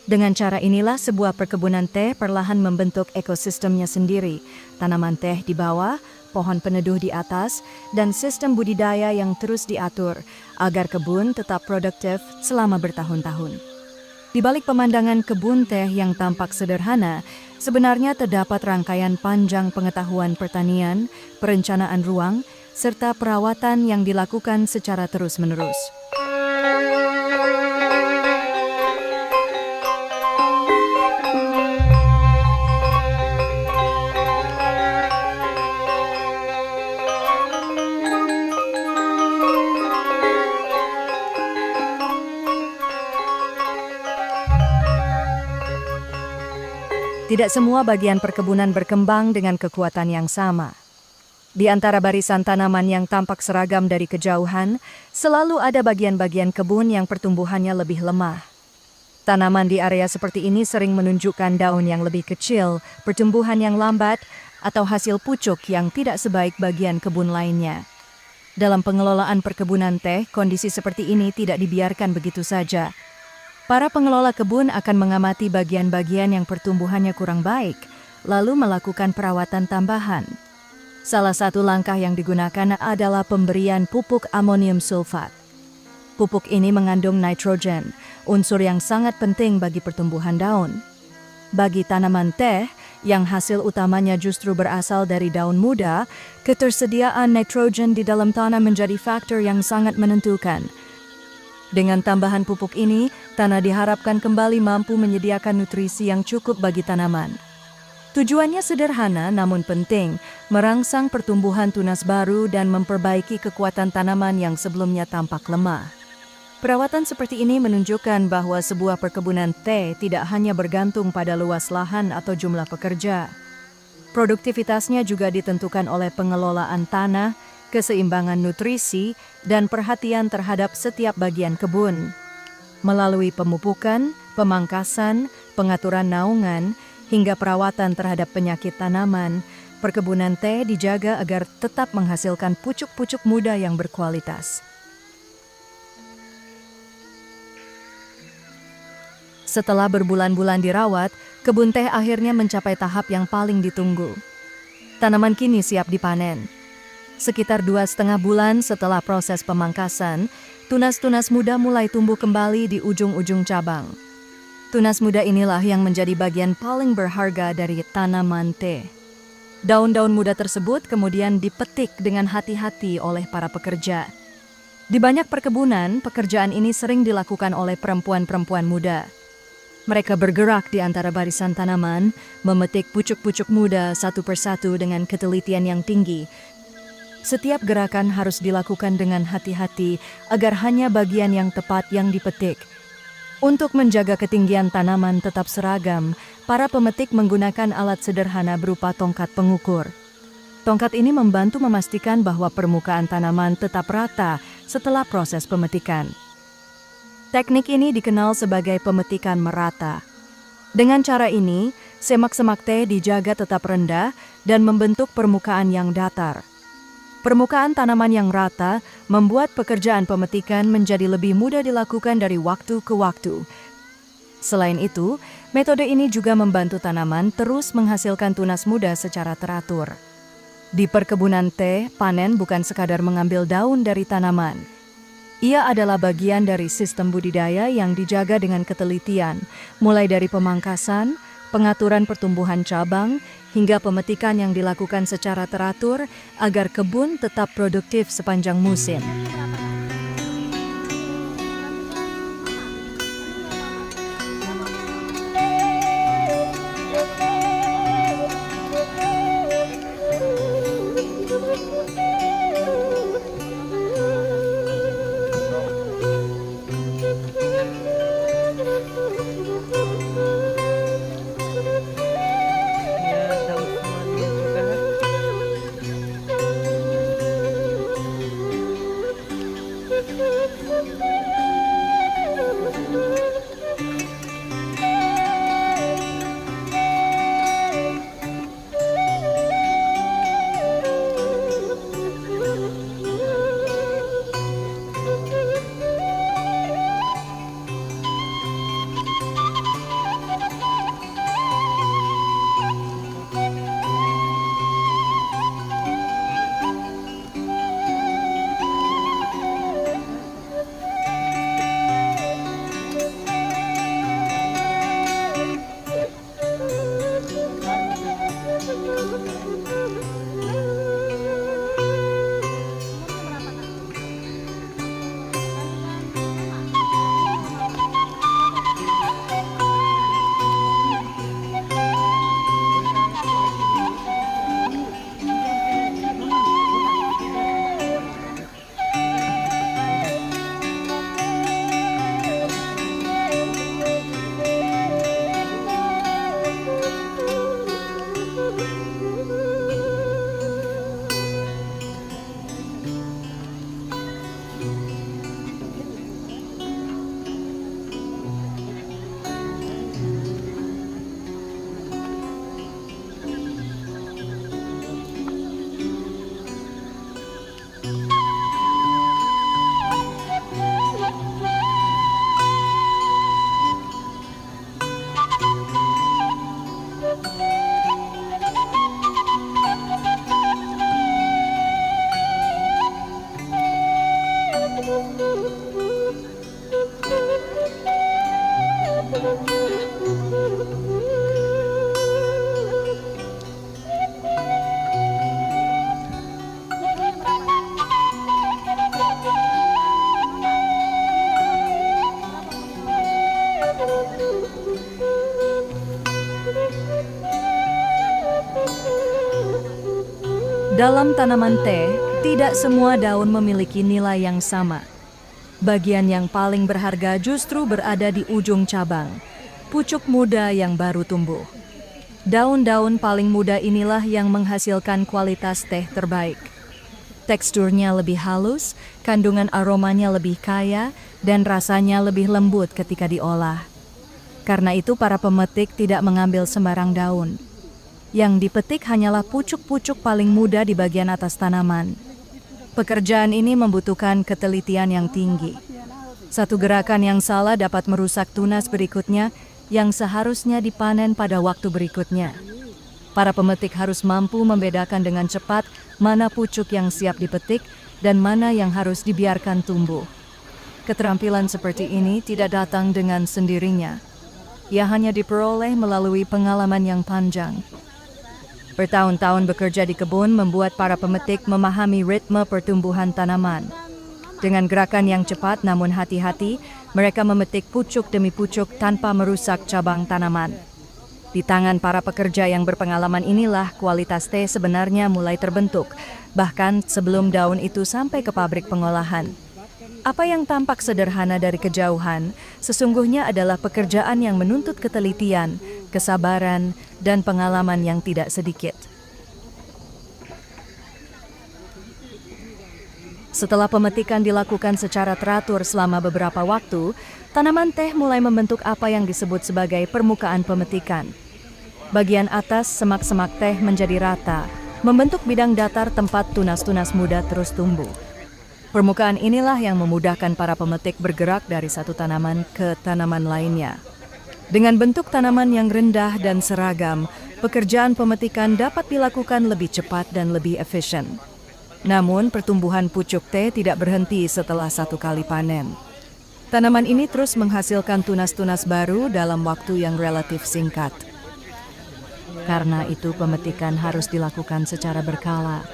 Dengan cara inilah sebuah perkebunan teh perlahan membentuk ekosistemnya sendiri, tanaman teh di bawah, pohon peneduh di atas, dan sistem budidaya yang terus diatur agar kebun tetap produktif selama bertahun-tahun. Di balik pemandangan kebun teh yang tampak sederhana, sebenarnya terdapat rangkaian panjang pengetahuan pertanian, perencanaan ruang, serta perawatan yang dilakukan secara terus-menerus. Tidak semua bagian perkebunan berkembang dengan kekuatan yang sama. Di antara barisan tanaman yang tampak seragam dari kejauhan, selalu ada bagian-bagian kebun yang pertumbuhannya lebih lemah. Tanaman di area seperti ini sering menunjukkan daun yang lebih kecil, pertumbuhan yang lambat, atau hasil pucuk yang tidak sebaik bagian kebun lainnya. Dalam pengelolaan perkebunan teh, kondisi seperti ini tidak dibiarkan begitu saja. Para pengelola kebun akan mengamati bagian-bagian yang pertumbuhannya kurang baik, lalu melakukan perawatan tambahan. Salah satu langkah yang digunakan adalah pemberian pupuk amonium sulfat. Pupuk ini mengandung nitrogen, unsur yang sangat penting bagi pertumbuhan daun. Bagi tanaman teh, yang hasil utamanya justru berasal dari daun muda, ketersediaan nitrogen di dalam tanah menjadi faktor yang sangat menentukan. Dengan tambahan pupuk ini, tanah diharapkan kembali mampu menyediakan nutrisi yang cukup bagi tanaman. Tujuannya sederhana namun penting, merangsang pertumbuhan tunas baru dan memperbaiki kekuatan tanaman yang sebelumnya tampak lemah. Perawatan seperti ini menunjukkan bahwa sebuah perkebunan teh tidak hanya bergantung pada luas lahan atau jumlah pekerja. Produktivitasnya juga ditentukan oleh pengelolaan tanah, keseimbangan nutrisi, dan perhatian terhadap setiap bagian kebun. Melalui pemupukan, pemangkasan, pengaturan naungan, hingga perawatan terhadap penyakit tanaman, perkebunan teh dijaga agar tetap menghasilkan pucuk-pucuk muda yang berkualitas. Setelah berbulan-bulan dirawat, kebun teh akhirnya mencapai tahap yang paling ditunggu. Tanaman kini siap dipanen. Sekitar 2,5 bulan setelah proses pemangkasan, tunas-tunas muda mulai tumbuh kembali di ujung-ujung cabang. Tunas muda inilah yang menjadi bagian paling berharga dari tanaman teh. Daun-daun muda tersebut kemudian dipetik dengan hati-hati oleh para pekerja. Di banyak perkebunan, pekerjaan ini sering dilakukan oleh perempuan-perempuan muda. Mereka bergerak di antara barisan tanaman, memetik pucuk-pucuk muda satu persatu dengan ketelitian yang tinggi. Setiap gerakan harus dilakukan dengan hati-hati agar hanya bagian yang tepat yang dipetik. Untuk menjaga ketinggian tanaman tetap seragam, para pemetik menggunakan alat sederhana berupa tongkat pengukur. Tongkat ini membantu memastikan bahwa permukaan tanaman tetap rata setelah proses pemetikan. Teknik ini dikenal sebagai pemetikan merata. Dengan cara ini, semak-semak teh dijaga tetap rendah dan membentuk permukaan yang datar. Permukaan tanaman yang rata membuat pekerjaan pemetikan menjadi lebih mudah dilakukan dari waktu ke waktu. Selain itu, metode ini juga membantu tanaman terus menghasilkan tunas muda secara teratur. Di perkebunan teh, panen bukan sekadar mengambil daun dari tanaman. Ia adalah bagian dari sistem budidaya yang dijaga dengan ketelitian, mulai dari pemangkasan, pengaturan pertumbuhan cabang, hingga pemetikan yang dilakukan secara teratur agar kebun tetap produktif sepanjang musim. Dalam tanaman teh, tidak semua daun memiliki nilai yang sama. Bagian yang paling berharga justru berada di ujung cabang, pucuk muda yang baru tumbuh. Daun-daun paling muda inilah yang menghasilkan kualitas teh terbaik. Teksturnya lebih halus, kandungan aromanya lebih kaya, dan rasanya lebih lembut ketika diolah. Karena itu para pemetik tidak mengambil sembarang daun. Yang dipetik hanyalah pucuk-pucuk paling muda di bagian atas tanaman. Pekerjaan ini membutuhkan ketelitian yang tinggi. Satu gerakan yang salah dapat merusak tunas berikutnya yang seharusnya dipanen pada waktu berikutnya. Para pemetik harus mampu membedakan dengan cepat mana pucuk yang siap dipetik dan mana yang harus dibiarkan tumbuh. Keterampilan seperti ini tidak datang dengan sendirinya. Ia hanya diperoleh melalui pengalaman yang panjang. Bertahun-tahun bekerja di kebun membuat para pemetik memahami ritme pertumbuhan tanaman. Dengan gerakan yang cepat namun hati-hati, mereka memetik pucuk demi pucuk tanpa merusak cabang tanaman. Di tangan para pekerja yang berpengalaman inilah kualitas teh sebenarnya mulai terbentuk, bahkan sebelum daun itu sampai ke pabrik pengolahan. Apa yang tampak sederhana dari kejauhan, sesungguhnya adalah pekerjaan yang menuntut ketelitian, kesabaran, dan pengalaman yang tidak sedikit. Setelah pemetikan dilakukan secara teratur selama beberapa waktu, tanaman teh mulai membentuk apa yang disebut sebagai permukaan pemetikan. Bagian atas semak-semak teh menjadi rata, membentuk bidang datar tempat tunas-tunas muda terus tumbuh. Permukaan inilah yang memudahkan para pemetik bergerak dari satu tanaman ke tanaman lainnya. Dengan bentuk tanaman yang rendah dan seragam, pekerjaan pemetikan dapat dilakukan lebih cepat dan lebih efisien. Namun, pertumbuhan pucuk teh tidak berhenti setelah satu kali panen. Tanaman ini terus menghasilkan tunas-tunas baru dalam waktu yang relatif singkat. Karena itu, pemetikan harus dilakukan secara berkala.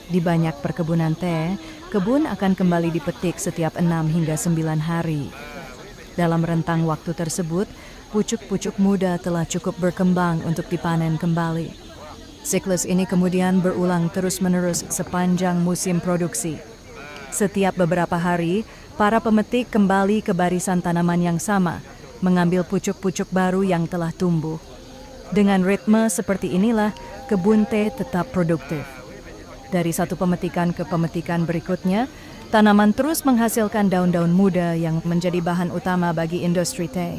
Di banyak perkebunan teh, kebun akan kembali dipetik setiap 6 hingga 9 hari. Dalam rentang waktu tersebut, pucuk-pucuk muda telah cukup berkembang untuk dipanen kembali. Siklus ini kemudian berulang terus-menerus sepanjang musim produksi. Setiap beberapa hari, para pemetik kembali ke barisan tanaman yang sama, mengambil pucuk-pucuk baru yang telah tumbuh. Dengan ritme seperti inilah, kebun teh tetap produktif. Dari satu pemetikan ke pemetikan berikutnya, tanaman terus menghasilkan daun-daun muda yang menjadi bahan utama bagi industri teh.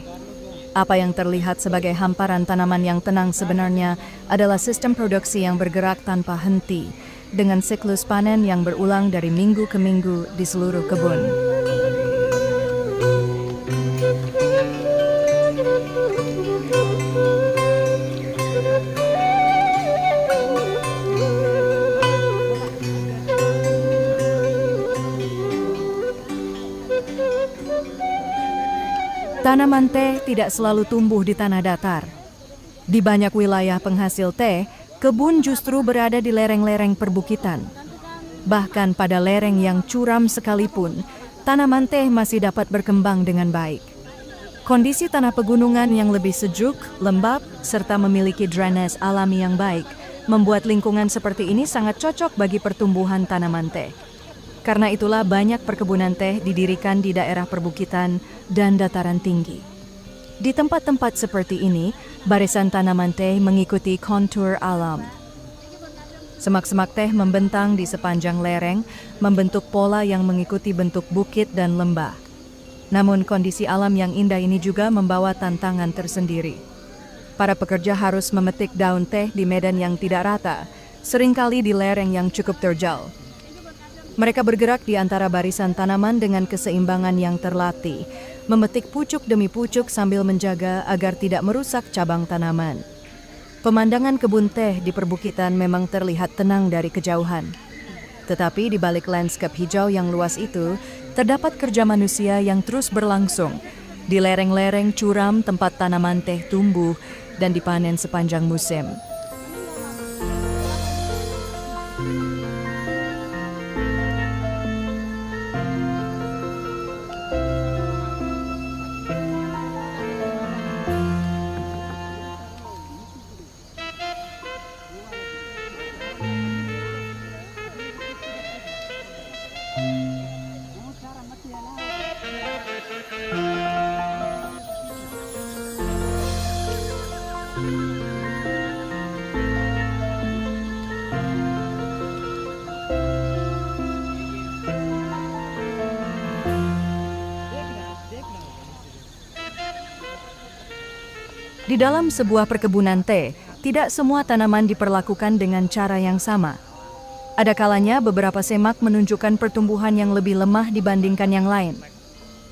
Apa yang terlihat sebagai hamparan tanaman yang tenang sebenarnya adalah sistem produksi yang bergerak tanpa henti, dengan siklus panen yang berulang dari minggu ke minggu di seluruh kebun. Tanaman teh tidak selalu tumbuh di tanah datar. Di banyak wilayah penghasil teh, kebun justru berada di lereng-lereng perbukitan. Bahkan pada lereng yang curam sekalipun, tanaman teh masih dapat berkembang dengan baik. Kondisi tanah pegunungan yang lebih sejuk, lembab, serta memiliki drainase alami yang baik, membuat lingkungan seperti ini sangat cocok bagi pertumbuhan tanaman teh. Karena itulah banyak perkebunan teh didirikan di daerah perbukitan dan dataran tinggi. Di tempat-tempat seperti ini, barisan tanaman teh mengikuti kontur alam. Semak-semak teh membentang di sepanjang lereng, membentuk pola yang mengikuti bentuk bukit dan lembah. Namun kondisi alam yang indah ini juga membawa tantangan tersendiri. Para pekerja harus memetik daun teh di medan yang tidak rata, seringkali di lereng yang cukup terjal. Mereka bergerak di antara barisan tanaman dengan keseimbangan yang terlatih, memetik pucuk demi pucuk sambil menjaga agar tidak merusak cabang tanaman. Pemandangan kebun teh di perbukitan memang terlihat tenang dari kejauhan. Tetapi di balik lanskap hijau yang luas itu, terdapat kerja manusia yang terus berlangsung. Di lereng-lereng curam tempat tanaman teh tumbuh dan dipanen sepanjang musim. Di dalam sebuah perkebunan teh, tidak semua tanaman diperlakukan dengan cara yang sama. Ada kalanya beberapa semak menunjukkan pertumbuhan yang lebih lemah dibandingkan yang lain.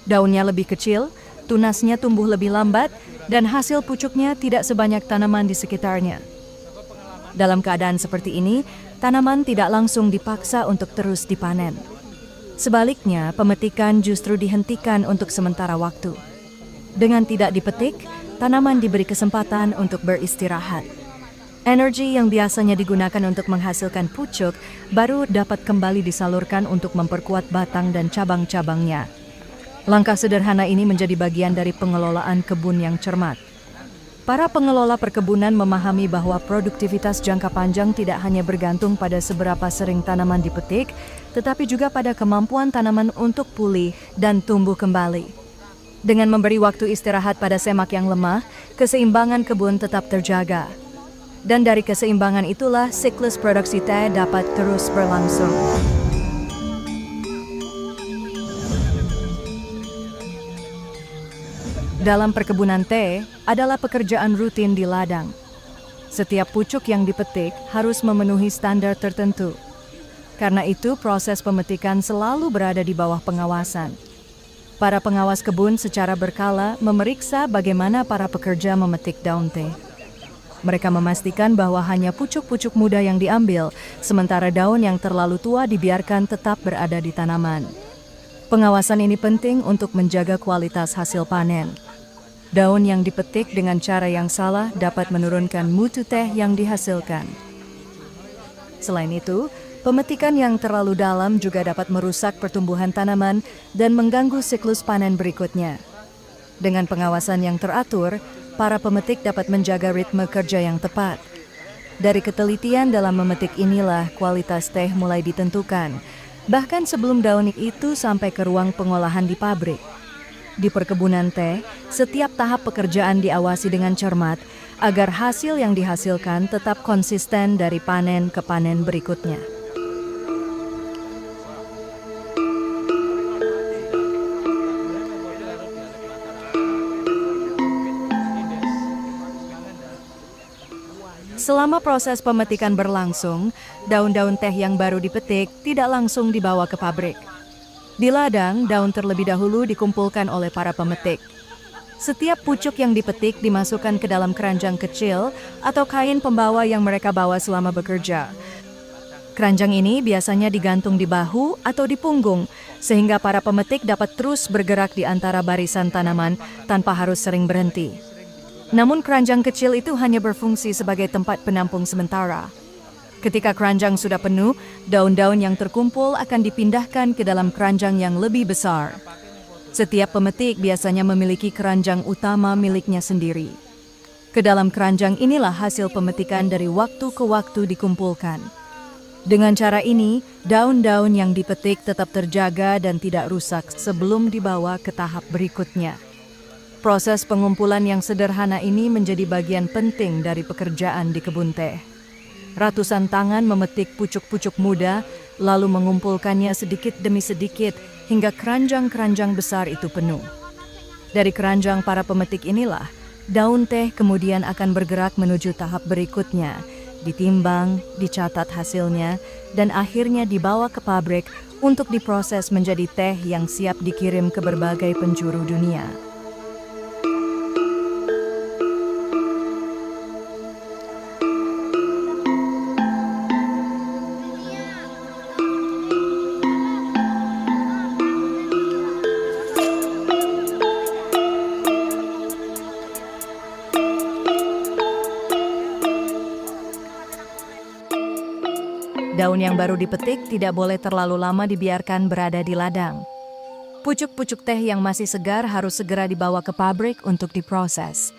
Daunnya lebih kecil, tunasnya tumbuh lebih lambat, dan hasil pucuknya tidak sebanyak tanaman di sekitarnya. Dalam keadaan seperti ini, tanaman tidak langsung dipaksa untuk terus dipanen. Sebaliknya, pemetikan justru dihentikan untuk sementara waktu. Dengan tidak dipetik, tanaman diberi kesempatan untuk beristirahat. Energi yang biasanya digunakan untuk menghasilkan pucuk baru dapat kembali disalurkan untuk memperkuat batang dan cabang-cabangnya. Langkah sederhana ini menjadi bagian dari pengelolaan kebun yang cermat. Para pengelola perkebunan memahami bahwa produktivitas jangka panjang tidak hanya bergantung pada seberapa sering tanaman dipetik, tetapi juga pada kemampuan tanaman untuk pulih dan tumbuh kembali. Dengan memberi waktu istirahat pada semak yang lemah, keseimbangan kebun tetap terjaga. Dan dari keseimbangan itulah siklus produksi teh dapat terus berlangsung. Dalam perkebunan teh adalah pekerjaan rutin di ladang. Setiap pucuk yang dipetik harus memenuhi standar tertentu. Karena itu, proses pemetikan selalu berada di bawah pengawasan. Para pengawas kebun secara berkala memeriksa bagaimana para pekerja memetik daun teh. Mereka memastikan bahwa hanya pucuk-pucuk muda yang diambil, sementara daun yang terlalu tua dibiarkan tetap berada di tanaman. Pengawasan ini penting untuk menjaga kualitas hasil panen. Daun yang dipetik dengan cara yang salah dapat menurunkan mutu teh yang dihasilkan. Selain itu, pemetikan yang terlalu dalam juga dapat merusak pertumbuhan tanaman dan mengganggu siklus panen berikutnya. Dengan pengawasan yang teratur, para pemetik dapat menjaga ritme kerja yang tepat. Dari ketelitian dalam memetik inilah kualitas teh mulai ditentukan, bahkan sebelum daun itu sampai ke ruang pengolahan di pabrik. Di perkebunan teh, setiap tahap pekerjaan diawasi dengan cermat agar hasil yang dihasilkan tetap konsisten dari panen ke panen berikutnya. Selama proses pemetikan berlangsung, daun-daun teh yang baru dipetik tidak langsung dibawa ke pabrik. Di ladang, daun terlebih dahulu dikumpulkan oleh para pemetik. Setiap pucuk yang dipetik dimasukkan ke dalam keranjang kecil atau kain pembawa yang mereka bawa selama bekerja. Keranjang ini biasanya digantung di bahu atau di punggung, sehingga para pemetik dapat terus bergerak di antara barisan tanaman tanpa harus sering berhenti. Namun keranjang kecil itu hanya berfungsi sebagai tempat penampung sementara. Ketika keranjang sudah penuh, daun-daun yang terkumpul akan dipindahkan ke dalam keranjang yang lebih besar. Setiap pemetik biasanya memiliki keranjang utama miliknya sendiri. Ke dalam keranjang inilah hasil pemetikan dari waktu ke waktu dikumpulkan. Dengan cara ini, daun-daun yang dipetik tetap terjaga dan tidak rusak sebelum dibawa ke tahap berikutnya. Proses pengumpulan yang sederhana ini menjadi bagian penting dari pekerjaan di kebun teh. Ratusan tangan memetik pucuk-pucuk muda, lalu mengumpulkannya sedikit demi sedikit hingga keranjang-keranjang besar itu penuh. Dari keranjang para pemetik inilah, daun teh kemudian akan bergerak menuju tahap berikutnya, ditimbang, dicatat hasilnya, dan akhirnya dibawa ke pabrik untuk diproses menjadi teh yang siap dikirim ke berbagai penjuru dunia. Daun yang baru dipetik tidak boleh terlalu lama dibiarkan berada di ladang. Pucuk-pucuk teh yang masih segar harus segera dibawa ke pabrik untuk diproses.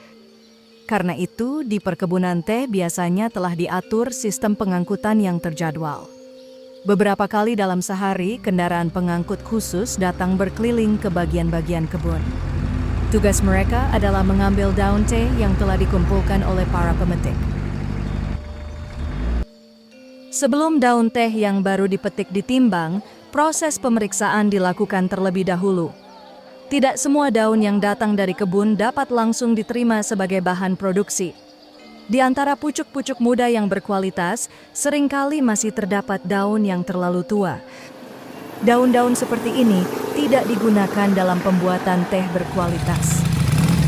Karena itu, di perkebunan teh biasanya telah diatur sistem pengangkutan yang terjadwal. Beberapa kali dalam sehari, kendaraan pengangkut khusus datang berkeliling ke bagian-bagian kebun. Tugas mereka adalah mengambil daun teh yang telah dikumpulkan oleh para pemetik. Sebelum daun teh yang baru dipetik ditimbang, proses pemeriksaan dilakukan terlebih dahulu. Tidak semua daun yang datang dari kebun dapat langsung diterima sebagai bahan produksi. Di antara pucuk-pucuk muda yang berkualitas, seringkali masih terdapat daun yang terlalu tua. Daun-daun seperti ini tidak digunakan dalam pembuatan teh berkualitas.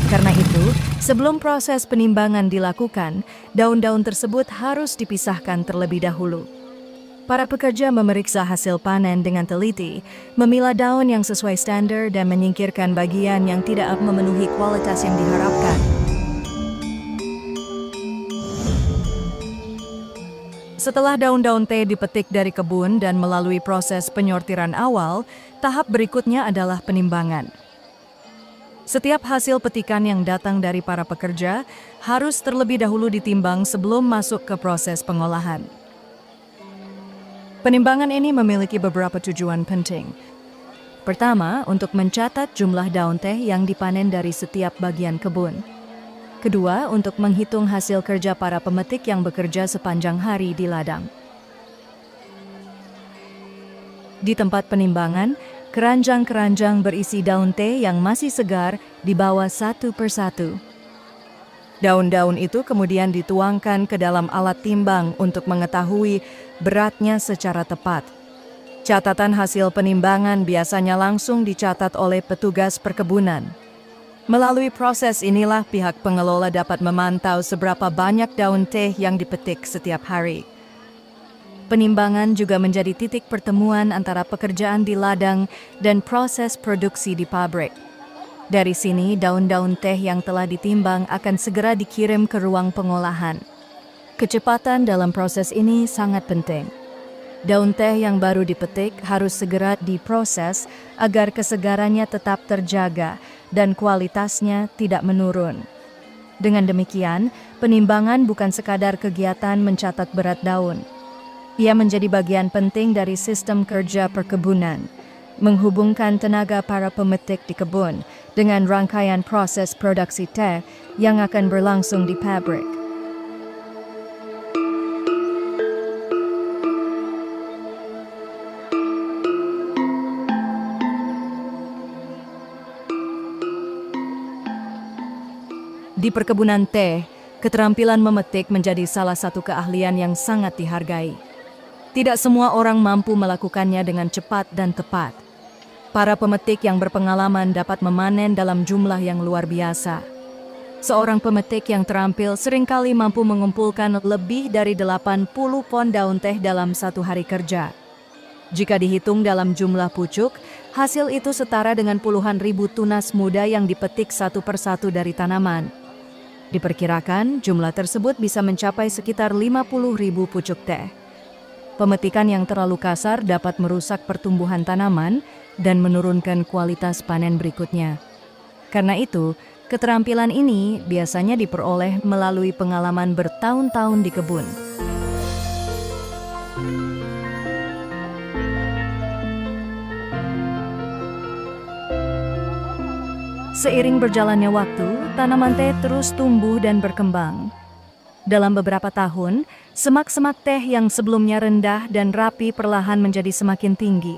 Karena itu, sebelum proses penimbangan dilakukan, daun-daun tersebut harus dipisahkan terlebih dahulu. Para pekerja memeriksa hasil panen dengan teliti, memilah daun yang sesuai standar dan menyingkirkan bagian yang tidak memenuhi kualitas yang diharapkan. Setelah daun-daun teh dipetik dari kebun dan melalui proses penyortiran awal, tahap berikutnya adalah penimbangan. Setiap hasil petikan yang datang dari para pekerja harus terlebih dahulu ditimbang sebelum masuk ke proses pengolahan. Penimbangan ini memiliki beberapa tujuan penting. Pertama, untuk mencatat jumlah daun teh yang dipanen dari setiap bagian kebun. Kedua, untuk menghitung hasil kerja para pemetik yang bekerja sepanjang hari di ladang. Di tempat penimbangan, keranjang-keranjang berisi daun teh yang masih segar dibawa satu persatu. Daun-daun itu kemudian dituangkan ke dalam alat timbang untuk mengetahui beratnya secara tepat. Catatan hasil penimbangan biasanya langsung dicatat oleh petugas perkebunan. Melalui proses inilah pihak pengelola dapat memantau seberapa banyak daun teh yang dipetik setiap hari. Penimbangan juga menjadi titik pertemuan antara pekerjaan di ladang dan proses produksi di pabrik. Dari sini, daun-daun teh yang telah ditimbang akan segera dikirim ke ruang pengolahan. Kecepatan dalam proses ini sangat penting. Daun teh yang baru dipetik harus segera diproses agar kesegarannya tetap terjaga dan kualitasnya tidak menurun. Dengan demikian, penimbangan bukan sekadar kegiatan mencatat berat daun. Ia menjadi bagian penting dari sistem kerja perkebunan, menghubungkan tenaga para pemetik di kebun dengan rangkaian proses produksi teh yang akan berlangsung di pabrik. Di perkebunan teh, keterampilan memetik menjadi salah satu keahlian yang sangat dihargai. Tidak semua orang mampu melakukannya dengan cepat dan tepat. Para pemetik yang berpengalaman dapat memanen dalam jumlah yang luar biasa. Seorang pemetik yang terampil seringkali mampu mengumpulkan lebih dari 80 pon daun teh dalam satu hari kerja. Jika dihitung dalam jumlah pucuk, hasil itu setara dengan puluhan ribu tunas muda yang dipetik satu persatu dari tanaman. Diperkirakan jumlah tersebut bisa mencapai sekitar 50.000 pucuk teh. Pemetikan yang terlalu kasar dapat merusak pertumbuhan tanaman dan menurunkan kualitas panen berikutnya. Karena itu, keterampilan ini biasanya diperoleh melalui pengalaman bertahun-tahun di kebun. Seiring berjalannya waktu, tanaman teh terus tumbuh dan berkembang. Dalam beberapa tahun, semak-semak teh yang sebelumnya rendah dan rapi perlahan menjadi semakin tinggi.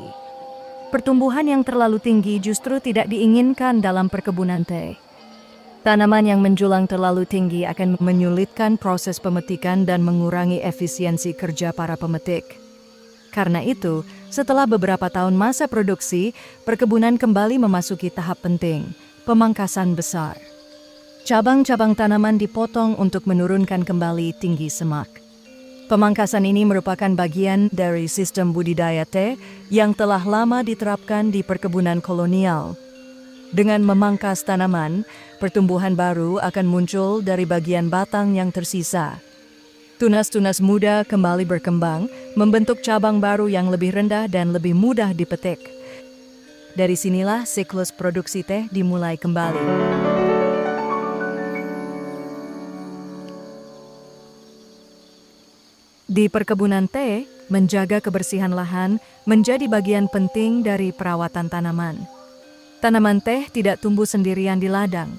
Pertumbuhan yang terlalu tinggi justru tidak diinginkan dalam perkebunan teh. Tanaman yang menjulang terlalu tinggi akan menyulitkan proses pemetikan dan mengurangi efisiensi kerja para pemetik. Karena itu, setelah beberapa tahun masa produksi, perkebunan kembali memasuki tahap penting, pemangkasan besar. Cabang-cabang tanaman dipotong untuk menurunkan kembali tinggi semak. Pemangkasan ini merupakan bagian dari sistem budidaya teh yang telah lama diterapkan di perkebunan kolonial. Dengan memangkas tanaman, pertumbuhan baru akan muncul dari bagian batang yang tersisa. Tunas-tunas muda kembali berkembang, membentuk cabang baru yang lebih rendah dan lebih mudah dipetik. Dari sinilah siklus produksi teh dimulai kembali. Di perkebunan teh, menjaga kebersihan lahan menjadi bagian penting dari perawatan tanaman. Tanaman teh tidak tumbuh sendirian di ladang.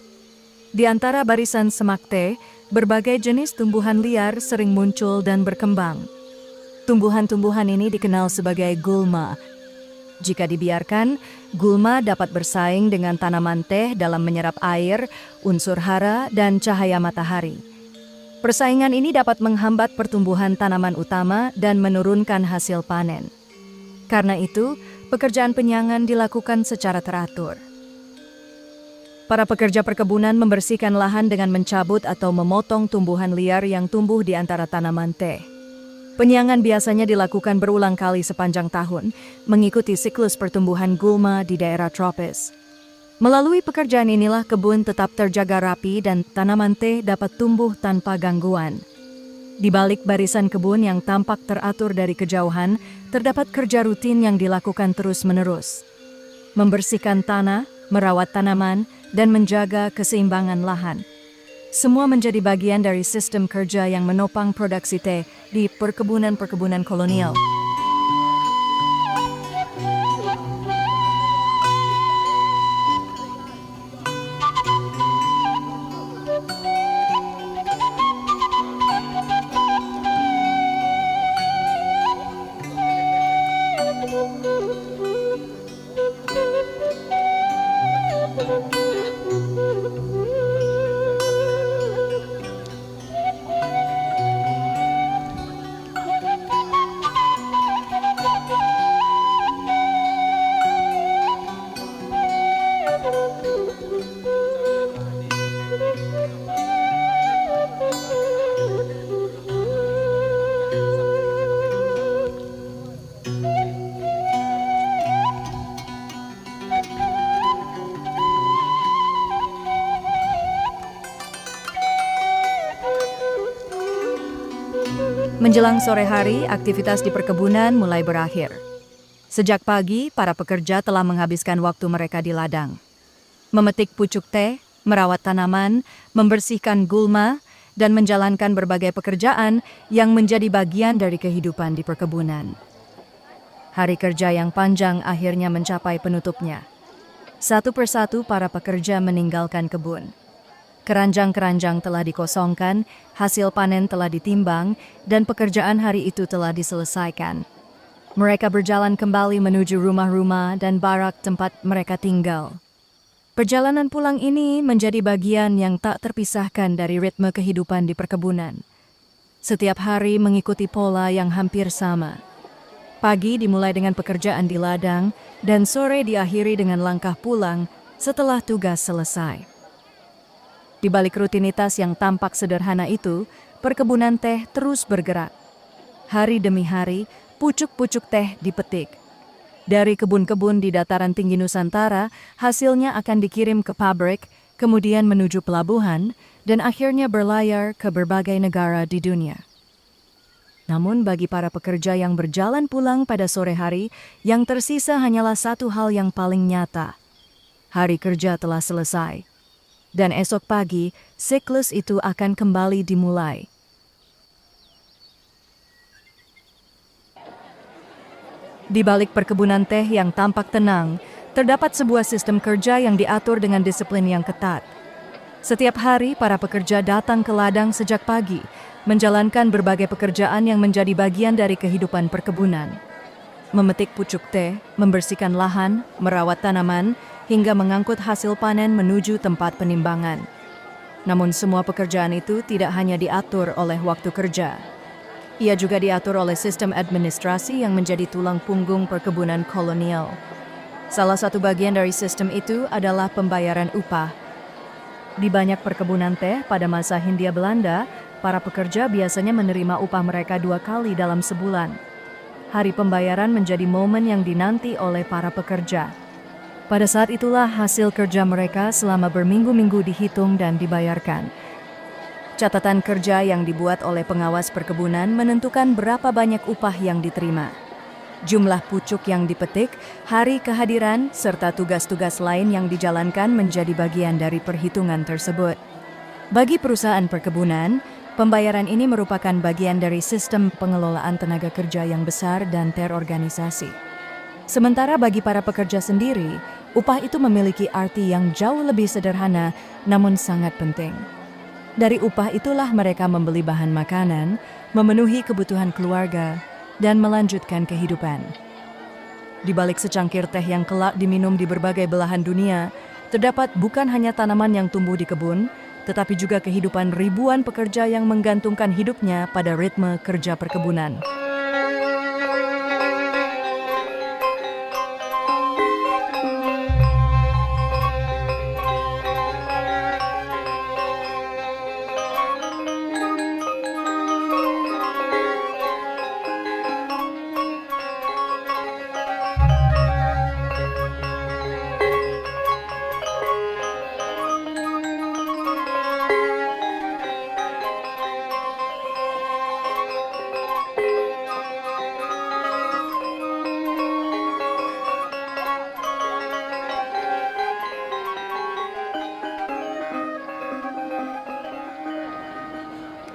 Di antara barisan semak teh, berbagai jenis tumbuhan liar sering muncul dan berkembang. Tumbuhan-tumbuhan ini dikenal sebagai gulma. Jika dibiarkan, gulma dapat bersaing dengan tanaman teh dalam menyerap air, unsur hara, dan cahaya matahari. Persaingan ini dapat menghambat pertumbuhan tanaman utama dan menurunkan hasil panen. Karena itu, pekerjaan penyangan dilakukan secara teratur. Para pekerja perkebunan membersihkan lahan dengan mencabut atau memotong tumbuhan liar yang tumbuh di antara tanaman teh. Penyangan biasanya dilakukan berulang kali sepanjang tahun, mengikuti siklus pertumbuhan gulma di daerah tropis. Melalui pekerjaan inilah kebun tetap terjaga rapi dan tanaman teh dapat tumbuh tanpa gangguan. Di balik barisan kebun yang tampak teratur dari kejauhan, terdapat kerja rutin yang dilakukan terus-menerus. Membersihkan tanah, merawat tanaman, dan menjaga keseimbangan lahan. Semua menjadi bagian dari sistem kerja yang menopang produksi teh di perkebunan-perkebunan kolonial. Menjelang sore hari, aktivitas di perkebunan mulai berakhir. Sejak pagi, para pekerja telah menghabiskan waktu mereka di ladang. Memetik pucuk teh, merawat tanaman, membersihkan gulma, dan menjalankan berbagai pekerjaan yang menjadi bagian dari kehidupan di perkebunan. Hari kerja yang panjang akhirnya mencapai penutupnya. Satu persatu para pekerja meninggalkan kebun. Keranjang-keranjang telah dikosongkan, hasil panen telah ditimbang, dan pekerjaan hari itu telah diselesaikan. Mereka berjalan kembali menuju rumah-rumah dan barak tempat mereka tinggal. Perjalanan pulang ini menjadi bagian yang tak terpisahkan dari ritme kehidupan di perkebunan. Setiap hari mengikuti pola yang hampir sama. Pagi dimulai dengan pekerjaan di ladang, dan sore diakhiri dengan langkah pulang setelah tugas selesai. Di balik rutinitas yang tampak sederhana itu, perkebunan teh terus bergerak. Hari demi hari, pucuk-pucuk teh dipetik. Dari kebun-kebun di dataran tinggi Nusantara, hasilnya akan dikirim ke pabrik, kemudian menuju pelabuhan, dan akhirnya berlayar ke berbagai negara di dunia. Namun bagi para pekerja yang berjalan pulang pada sore hari, yang tersisa hanyalah satu hal yang paling nyata. Hari kerja telah selesai. Dan esok pagi, siklus itu akan kembali dimulai. Di balik perkebunan teh yang tampak tenang, terdapat sebuah sistem kerja yang diatur dengan disiplin yang ketat. Setiap hari, para pekerja datang ke ladang sejak pagi, menjalankan berbagai pekerjaan yang menjadi bagian dari kehidupan perkebunan. Memetik pucuk teh, membersihkan lahan, merawat tanaman, hingga mengangkut hasil panen menuju tempat penimbangan. Namun semua pekerjaan itu tidak hanya diatur oleh waktu kerja. Ia juga diatur oleh sistem administrasi yang menjadi tulang punggung perkebunan kolonial. Salah satu bagian dari sistem itu adalah pembayaran upah. Di banyak perkebunan teh pada masa Hindia Belanda, para pekerja biasanya menerima upah mereka 2 kali dalam sebulan. Hari pembayaran menjadi momen yang dinanti oleh para pekerja. Pada saat itulah hasil kerja mereka selama berminggu-minggu dihitung dan dibayarkan. Catatan kerja yang dibuat oleh pengawas perkebunan menentukan berapa banyak upah yang diterima. Jumlah pucuk yang dipetik, hari kehadiran, serta tugas-tugas lain yang dijalankan menjadi bagian dari perhitungan tersebut. Bagi perusahaan perkebunan, pembayaran ini merupakan bagian dari sistem pengelolaan tenaga kerja yang besar dan terorganisasi. Sementara bagi para pekerja sendiri, upah itu memiliki arti yang jauh lebih sederhana namun sangat penting. Dari upah itulah mereka membeli bahan makanan, memenuhi kebutuhan keluarga, dan melanjutkan kehidupan. Di balik secangkir teh yang kelak diminum di berbagai belahan dunia, terdapat bukan hanya tanaman yang tumbuh di kebun, tetapi juga kehidupan ribuan pekerja yang menggantungkan hidupnya pada ritme kerja perkebunan.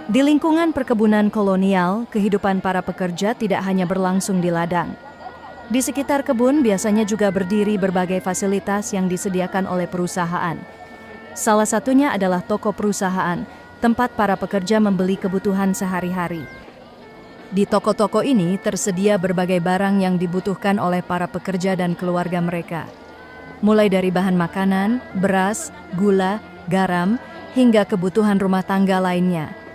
Di lingkungan perkebunan kolonial, kehidupan para pekerja tidak hanya berlangsung di ladang. Di sekitar kebun biasanya juga berdiri berbagai fasilitas yang disediakan oleh perusahaan. Salah satunya adalah toko perusahaan, tempat para pekerja membeli kebutuhan sehari-hari. Di toko-toko ini tersedia berbagai barang yang dibutuhkan oleh para pekerja dan keluarga mereka. Mulai dari bahan makanan, beras, gula, garam, hingga kebutuhan rumah tangga lainnya.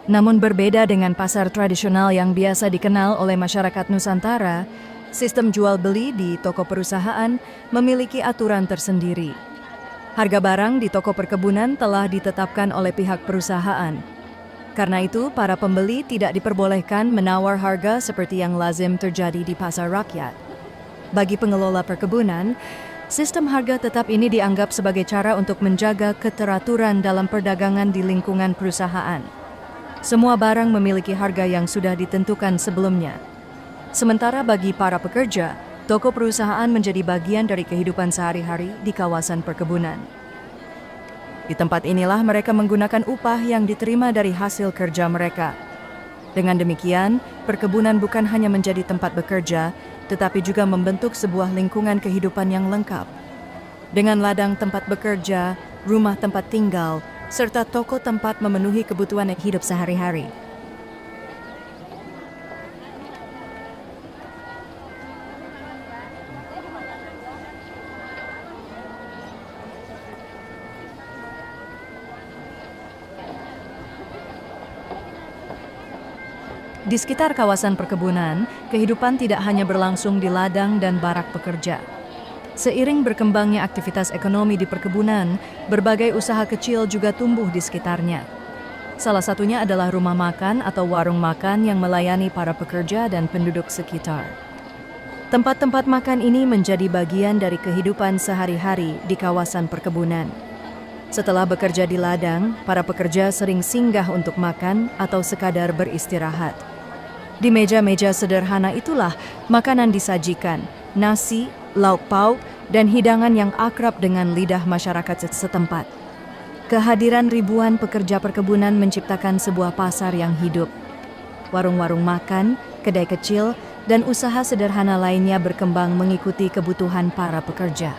Namun berbeda dengan pasar tradisional yang biasa dikenal oleh masyarakat Nusantara, sistem jual-beli di toko perusahaan memiliki aturan tersendiri. Harga barang di toko perkebunan telah ditetapkan oleh pihak perusahaan. Karena itu, para pembeli tidak diperbolehkan menawar harga seperti yang lazim terjadi di pasar rakyat. Bagi pengelola perkebunan, sistem harga tetap ini dianggap sebagai cara untuk menjaga keteraturan dalam perdagangan di lingkungan perusahaan. Semua barang memiliki harga yang sudah ditentukan sebelumnya. Sementara bagi para pekerja, toko perusahaan menjadi bagian dari kehidupan sehari-hari di kawasan perkebunan. Di tempat inilah mereka menggunakan upah yang diterima dari hasil kerja mereka. Dengan demikian, perkebunan bukan hanya menjadi tempat bekerja, tetapi juga membentuk sebuah lingkungan kehidupan yang lengkap. Dengan ladang tempat bekerja, rumah tempat tinggal, serta toko tempat memenuhi kebutuhan hidup sehari-hari. Di sekitar kawasan perkebunan, kehidupan tidak hanya berlangsung di ladang dan barak pekerja. Seiring berkembangnya aktivitas ekonomi di perkebunan, berbagai usaha kecil juga tumbuh di sekitarnya. Salah satunya adalah rumah makan atau warung makan yang melayani para pekerja dan penduduk sekitar. Tempat-tempat makan ini menjadi bagian dari kehidupan sehari-hari di kawasan perkebunan. Setelah bekerja di ladang, para pekerja sering singgah untuk makan atau sekadar beristirahat. Di meja-meja sederhana itulah makanan disajikan, nasi, lauk pauk, dan hidangan yang akrab dengan lidah masyarakat setempat. Kehadiran ribuan pekerja perkebunan menciptakan sebuah pasar yang hidup. Warung-warung makan, kedai kecil, dan usaha sederhana lainnya berkembang mengikuti kebutuhan para pekerja.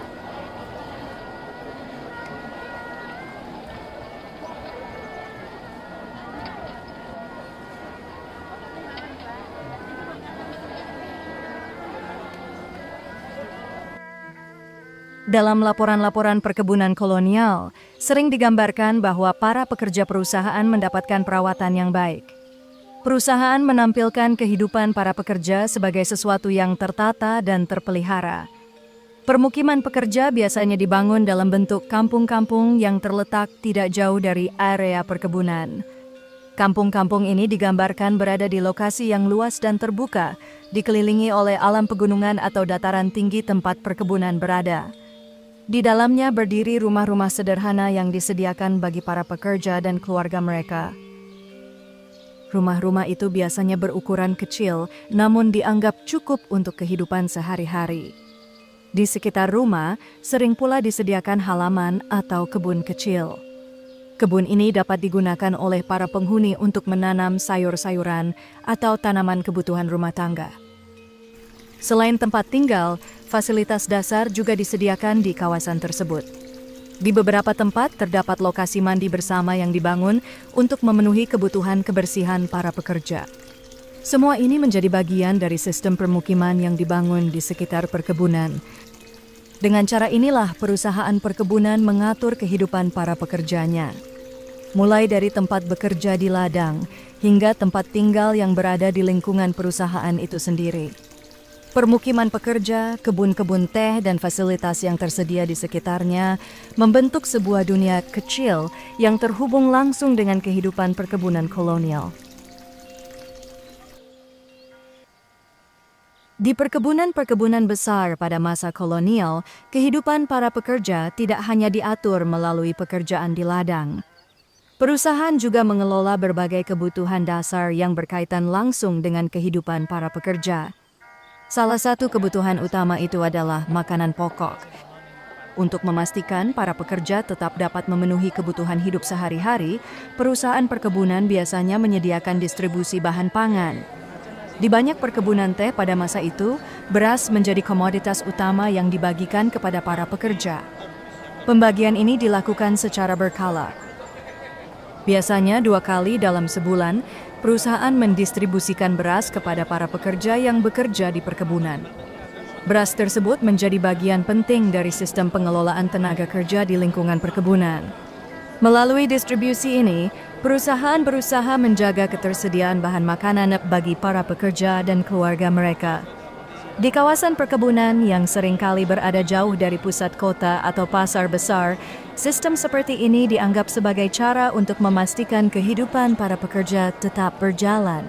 Dalam laporan-laporan perkebunan kolonial, sering digambarkan bahwa para pekerja perusahaan mendapatkan perawatan yang baik. Perusahaan menampilkan kehidupan para pekerja sebagai sesuatu yang tertata dan terpelihara. Permukiman pekerja biasanya dibangun dalam bentuk kampung-kampung yang terletak tidak jauh dari area perkebunan. Kampung-kampung ini digambarkan berada di lokasi yang luas dan terbuka, dikelilingi oleh alam pegunungan atau dataran tinggi tempat perkebunan berada. Di dalamnya berdiri rumah-rumah sederhana yang disediakan bagi para pekerja dan keluarga mereka. Rumah-rumah itu biasanya berukuran kecil, namun dianggap cukup untuk kehidupan sehari-hari. Di sekitar rumah, sering pula disediakan halaman atau kebun kecil. Kebun ini dapat digunakan oleh para penghuni untuk menanam sayur-sayuran atau tanaman kebutuhan rumah tangga. Selain tempat tinggal, fasilitas dasar juga disediakan di kawasan tersebut. Di beberapa tempat terdapat lokasi mandi bersama yang dibangun untuk memenuhi kebutuhan kebersihan para pekerja. Semua ini menjadi bagian dari sistem permukiman yang dibangun di sekitar perkebunan. Dengan cara inilah perusahaan perkebunan mengatur kehidupan para pekerjanya. Mulai dari tempat bekerja di ladang hingga tempat tinggal yang berada di lingkungan perusahaan itu sendiri. Permukiman pekerja, kebun-kebun teh, dan fasilitas yang tersedia di sekitarnya membentuk sebuah dunia kecil yang terhubung langsung dengan kehidupan perkebunan kolonial. Di perkebunan-perkebunan besar pada masa kolonial, kehidupan para pekerja tidak hanya diatur melalui pekerjaan di ladang. Perusahaan juga mengelola berbagai kebutuhan dasar yang berkaitan langsung dengan kehidupan para pekerja. Salah satu kebutuhan utama itu adalah makanan pokok. Untuk memastikan para pekerja tetap dapat memenuhi kebutuhan hidup sehari-hari, perusahaan perkebunan biasanya menyediakan distribusi bahan pangan. Di banyak perkebunan teh pada masa itu, beras menjadi komoditas utama yang dibagikan kepada para pekerja. Pembagian ini dilakukan secara berkala. Biasanya 2 kali dalam sebulan, perusahaan mendistribusikan beras kepada para pekerja yang bekerja di perkebunan. Beras tersebut menjadi bagian penting dari sistem pengelolaan tenaga kerja di lingkungan perkebunan. Melalui distribusi ini, perusahaan berusaha menjaga ketersediaan bahan makanan bagi para pekerja dan keluarga mereka. Di kawasan perkebunan yang seringkali berada jauh dari pusat kota atau pasar besar, sistem seperti ini dianggap sebagai cara untuk memastikan kehidupan para pekerja tetap berjalan.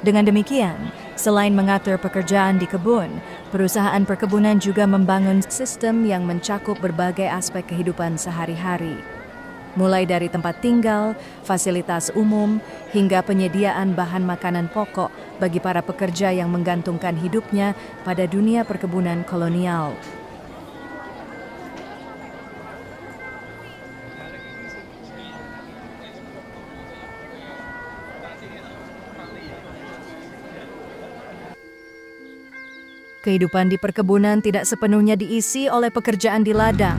Dengan demikian, selain mengatur pekerjaan di kebun, perusahaan perkebunan juga membangun sistem yang mencakup berbagai aspek kehidupan sehari-hari. Mulai dari tempat tinggal, fasilitas umum, hingga penyediaan bahan makanan pokok bagi para pekerja yang menggantungkan hidupnya pada dunia perkebunan kolonial. Kehidupan di perkebunan tidak sepenuhnya diisi oleh pekerjaan di ladang.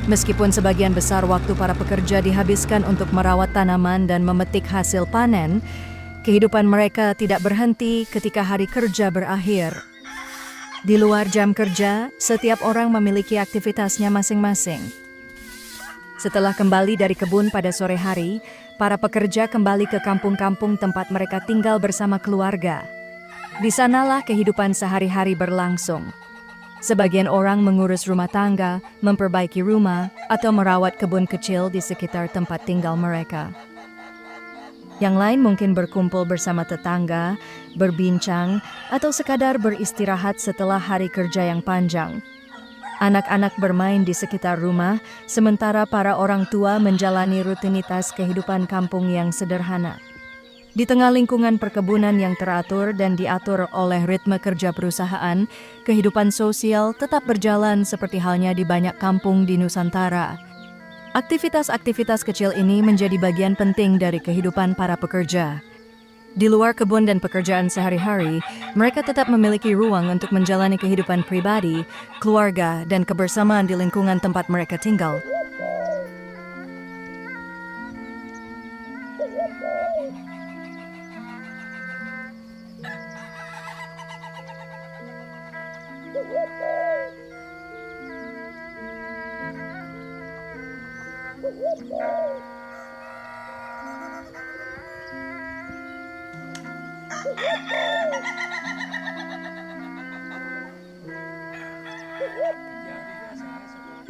Meskipun sebagian besar waktu para pekerja dihabiskan untuk merawat tanaman dan memetik hasil panen, kehidupan mereka tidak berhenti ketika hari kerja berakhir. Di luar jam kerja, setiap orang memiliki aktivitasnya masing-masing. Setelah kembali dari kebun pada sore hari, para pekerja kembali ke kampung-kampung tempat mereka tinggal bersama keluarga. Di sanalah kehidupan sehari-hari berlangsung. Sebagian orang mengurus rumah tangga, memperbaiki rumah, atau merawat kebun kecil di sekitar tempat tinggal mereka. Yang lain mungkin berkumpul bersama tetangga, berbincang, atau sekadar beristirahat setelah hari kerja yang panjang. Anak-anak bermain di sekitar rumah, sementara para orang tua menjalani rutinitas kehidupan kampung yang sederhana. Di tengah lingkungan perkebunan yang teratur dan diatur oleh ritme kerja perusahaan, kehidupan sosial tetap berjalan seperti halnya di banyak kampung di Nusantara. Aktivitas-aktivitas kecil ini menjadi bagian penting dari kehidupan para pekerja. Di luar kebun dan pekerjaan sehari-hari, mereka tetap memiliki ruang untuk menjalani kehidupan pribadi, keluarga, dan kebersamaan di lingkungan tempat mereka tinggal.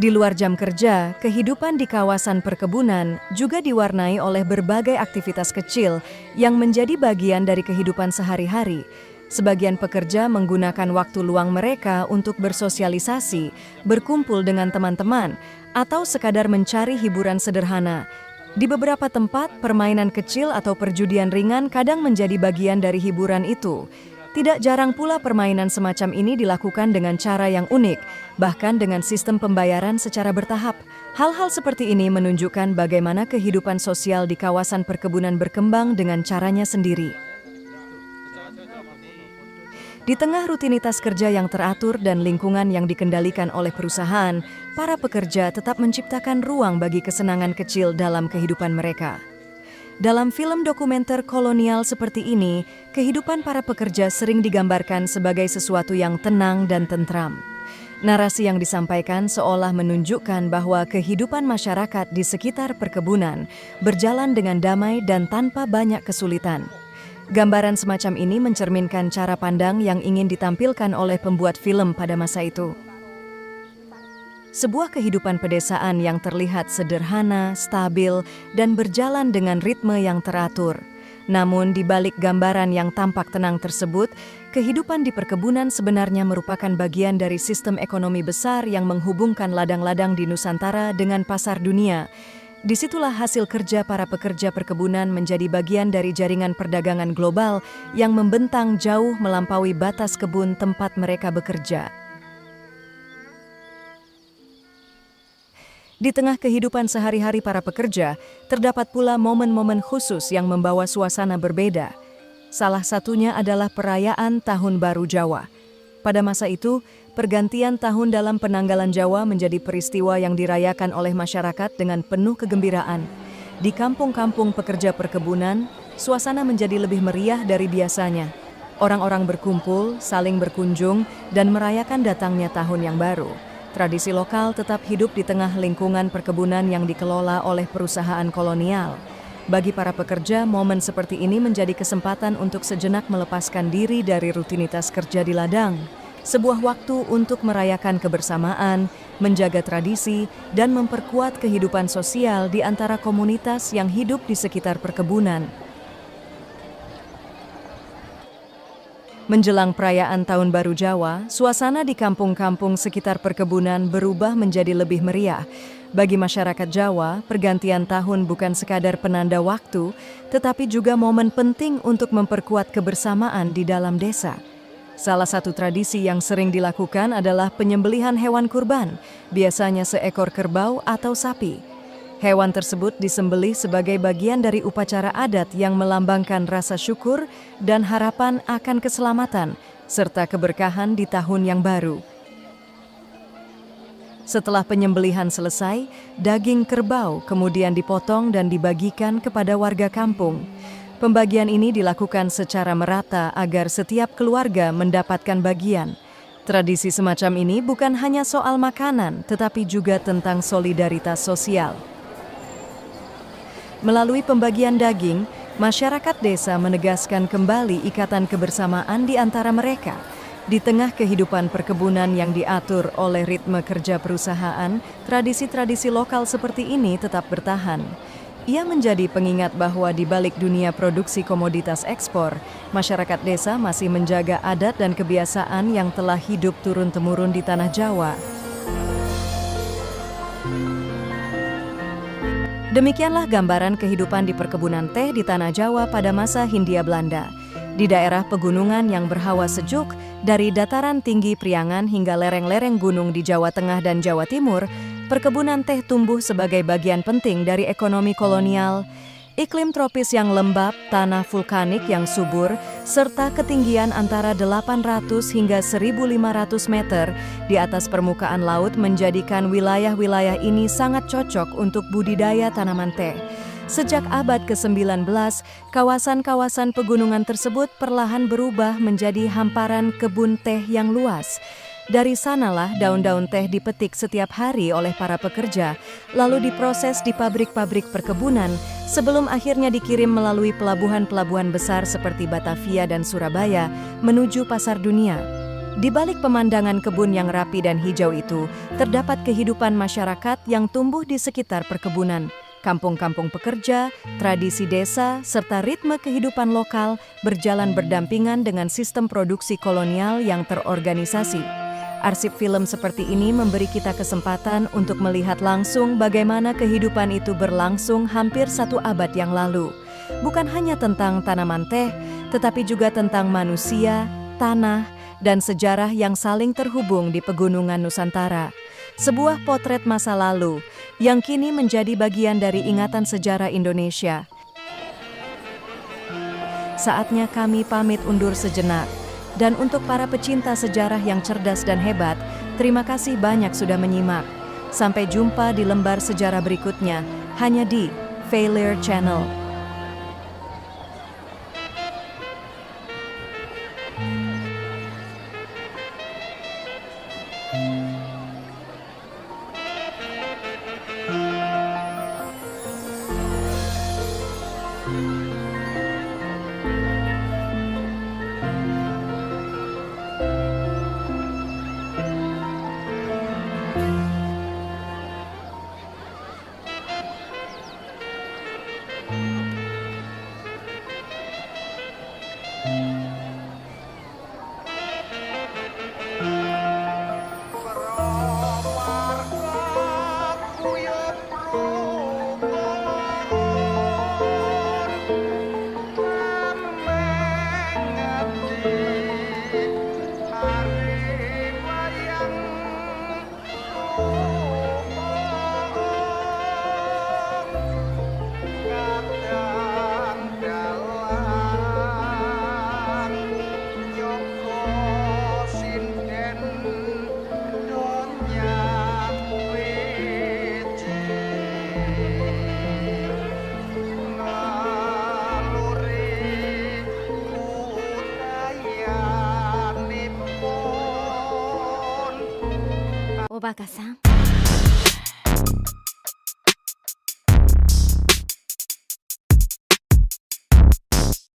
Di luar jam kerja, kehidupan di kawasan perkebunan juga diwarnai oleh berbagai aktivitas kecil yang menjadi bagian dari kehidupan sehari-hari. Sebagian pekerja menggunakan waktu luang mereka untuk bersosialisasi, berkumpul dengan teman-teman, atau sekadar mencari hiburan sederhana. Di beberapa tempat, permainan kecil atau perjudian ringan kadang menjadi bagian dari hiburan itu. Tidak jarang pula permainan semacam ini dilakukan dengan cara yang unik, bahkan dengan sistem pembayaran secara bertahap. Hal-hal seperti ini menunjukkan bagaimana kehidupan sosial di kawasan perkebunan berkembang dengan caranya sendiri. Di tengah rutinitas kerja yang teratur dan lingkungan yang dikendalikan oleh perusahaan, para pekerja tetap menciptakan ruang bagi kesenangan kecil dalam kehidupan mereka. Dalam film dokumenter kolonial seperti ini, kehidupan para pekerja sering digambarkan sebagai sesuatu yang tenang dan tentram. Narasi yang disampaikan seolah menunjukkan bahwa kehidupan masyarakat di sekitar perkebunan berjalan dengan damai dan tanpa banyak kesulitan. Gambaran semacam ini mencerminkan cara pandang yang ingin ditampilkan oleh pembuat film pada masa itu. Sebuah kehidupan pedesaan yang terlihat sederhana, stabil, dan berjalan dengan ritme yang teratur. Namun di balik gambaran yang tampak tenang tersebut, kehidupan di perkebunan sebenarnya merupakan bagian dari sistem ekonomi besar yang menghubungkan ladang-ladang di Nusantara dengan pasar dunia. Disitulah hasil kerja para pekerja perkebunan menjadi bagian dari jaringan perdagangan global yang membentang jauh melampaui batas kebun tempat mereka bekerja. Di tengah kehidupan sehari-hari para pekerja, terdapat pula momen-momen khusus yang membawa suasana berbeda. Salah satunya adalah perayaan Tahun Baru Jawa. Pada masa itu, pergantian tahun dalam penanggalan Jawa menjadi peristiwa yang dirayakan oleh masyarakat dengan penuh kegembiraan. Di kampung-kampung pekerja perkebunan, suasana menjadi lebih meriah dari biasanya. Orang-orang berkumpul, saling berkunjung, dan merayakan datangnya tahun yang baru. Tradisi lokal tetap hidup di tengah lingkungan perkebunan yang dikelola oleh perusahaan kolonial. Bagi para pekerja, momen seperti ini menjadi kesempatan untuk sejenak melepaskan diri dari rutinitas kerja di ladang. Sebuah waktu untuk merayakan kebersamaan, menjaga tradisi, dan memperkuat kehidupan sosial di antara komunitas yang hidup di sekitar perkebunan. Menjelang perayaan Tahun Baru Jawa, suasana di kampung-kampung sekitar perkebunan berubah menjadi lebih meriah. Bagi masyarakat Jawa, pergantian tahun bukan sekadar penanda waktu, tetapi juga momen penting untuk memperkuat kebersamaan di dalam desa. Salah satu tradisi yang sering dilakukan adalah penyembelihan hewan kurban, biasanya seekor kerbau atau sapi. Hewan tersebut disembelih sebagai bagian dari upacara adat yang melambangkan rasa syukur dan harapan akan keselamatan, serta keberkahan di tahun yang baru. Setelah penyembelihan selesai, daging kerbau kemudian dipotong dan dibagikan kepada warga kampung. Pembagian ini dilakukan secara merata agar setiap keluarga mendapatkan bagian. Tradisi semacam ini bukan hanya soal makanan, tetapi juga tentang solidaritas sosial. Melalui pembagian daging, masyarakat desa menegaskan kembali ikatan kebersamaan di antara mereka. Di tengah kehidupan perkebunan yang diatur oleh ritme kerja perusahaan, tradisi-tradisi lokal seperti ini tetap bertahan. Ia menjadi pengingat bahwa di balik dunia produksi komoditas ekspor, masyarakat desa masih menjaga adat dan kebiasaan yang telah hidup turun-temurun di tanah Jawa. Demikianlah gambaran kehidupan di perkebunan teh di tanah Jawa pada masa Hindia Belanda. Di daerah pegunungan yang berhawa sejuk, dari dataran tinggi Priangan hingga lereng-lereng gunung di Jawa Tengah dan Jawa Timur, perkebunan teh tumbuh sebagai bagian penting dari ekonomi kolonial. Iklim tropis yang lembab, tanah vulkanik yang subur, serta ketinggian antara 800 hingga 1.500 meter di atas permukaan laut menjadikan wilayah-wilayah ini sangat cocok untuk budidaya tanaman teh. Sejak abad ke-19, kawasan-kawasan pegunungan tersebut perlahan berubah menjadi hamparan kebun teh yang luas. Dari sanalah daun-daun teh dipetik setiap hari oleh para pekerja, lalu diproses di pabrik-pabrik perkebunan, sebelum akhirnya dikirim melalui pelabuhan-pelabuhan besar seperti Batavia dan Surabaya menuju pasar dunia. Di balik pemandangan kebun yang rapi dan hijau itu, terdapat kehidupan masyarakat yang tumbuh di sekitar perkebunan. Kampung-kampung pekerja, tradisi desa, serta ritme kehidupan lokal berjalan berdampingan dengan sistem produksi kolonial yang terorganisasi. Arsip film seperti ini memberi kita kesempatan untuk melihat langsung bagaimana kehidupan itu berlangsung hampir 1 abad yang lalu. Bukan hanya tentang tanaman teh, tetapi juga tentang manusia, tanah, dan sejarah yang saling terhubung di pegunungan Nusantara. Sebuah potret masa lalu yang kini menjadi bagian dari ingatan sejarah Indonesia. Saatnya kami pamit undur sejenak. Dan untuk para pecinta sejarah yang cerdas dan hebat, terima kasih banyak sudah menyimak. Sampai jumpa di lembar sejarah berikutnya, hanya di Failure Channel. おバカさん。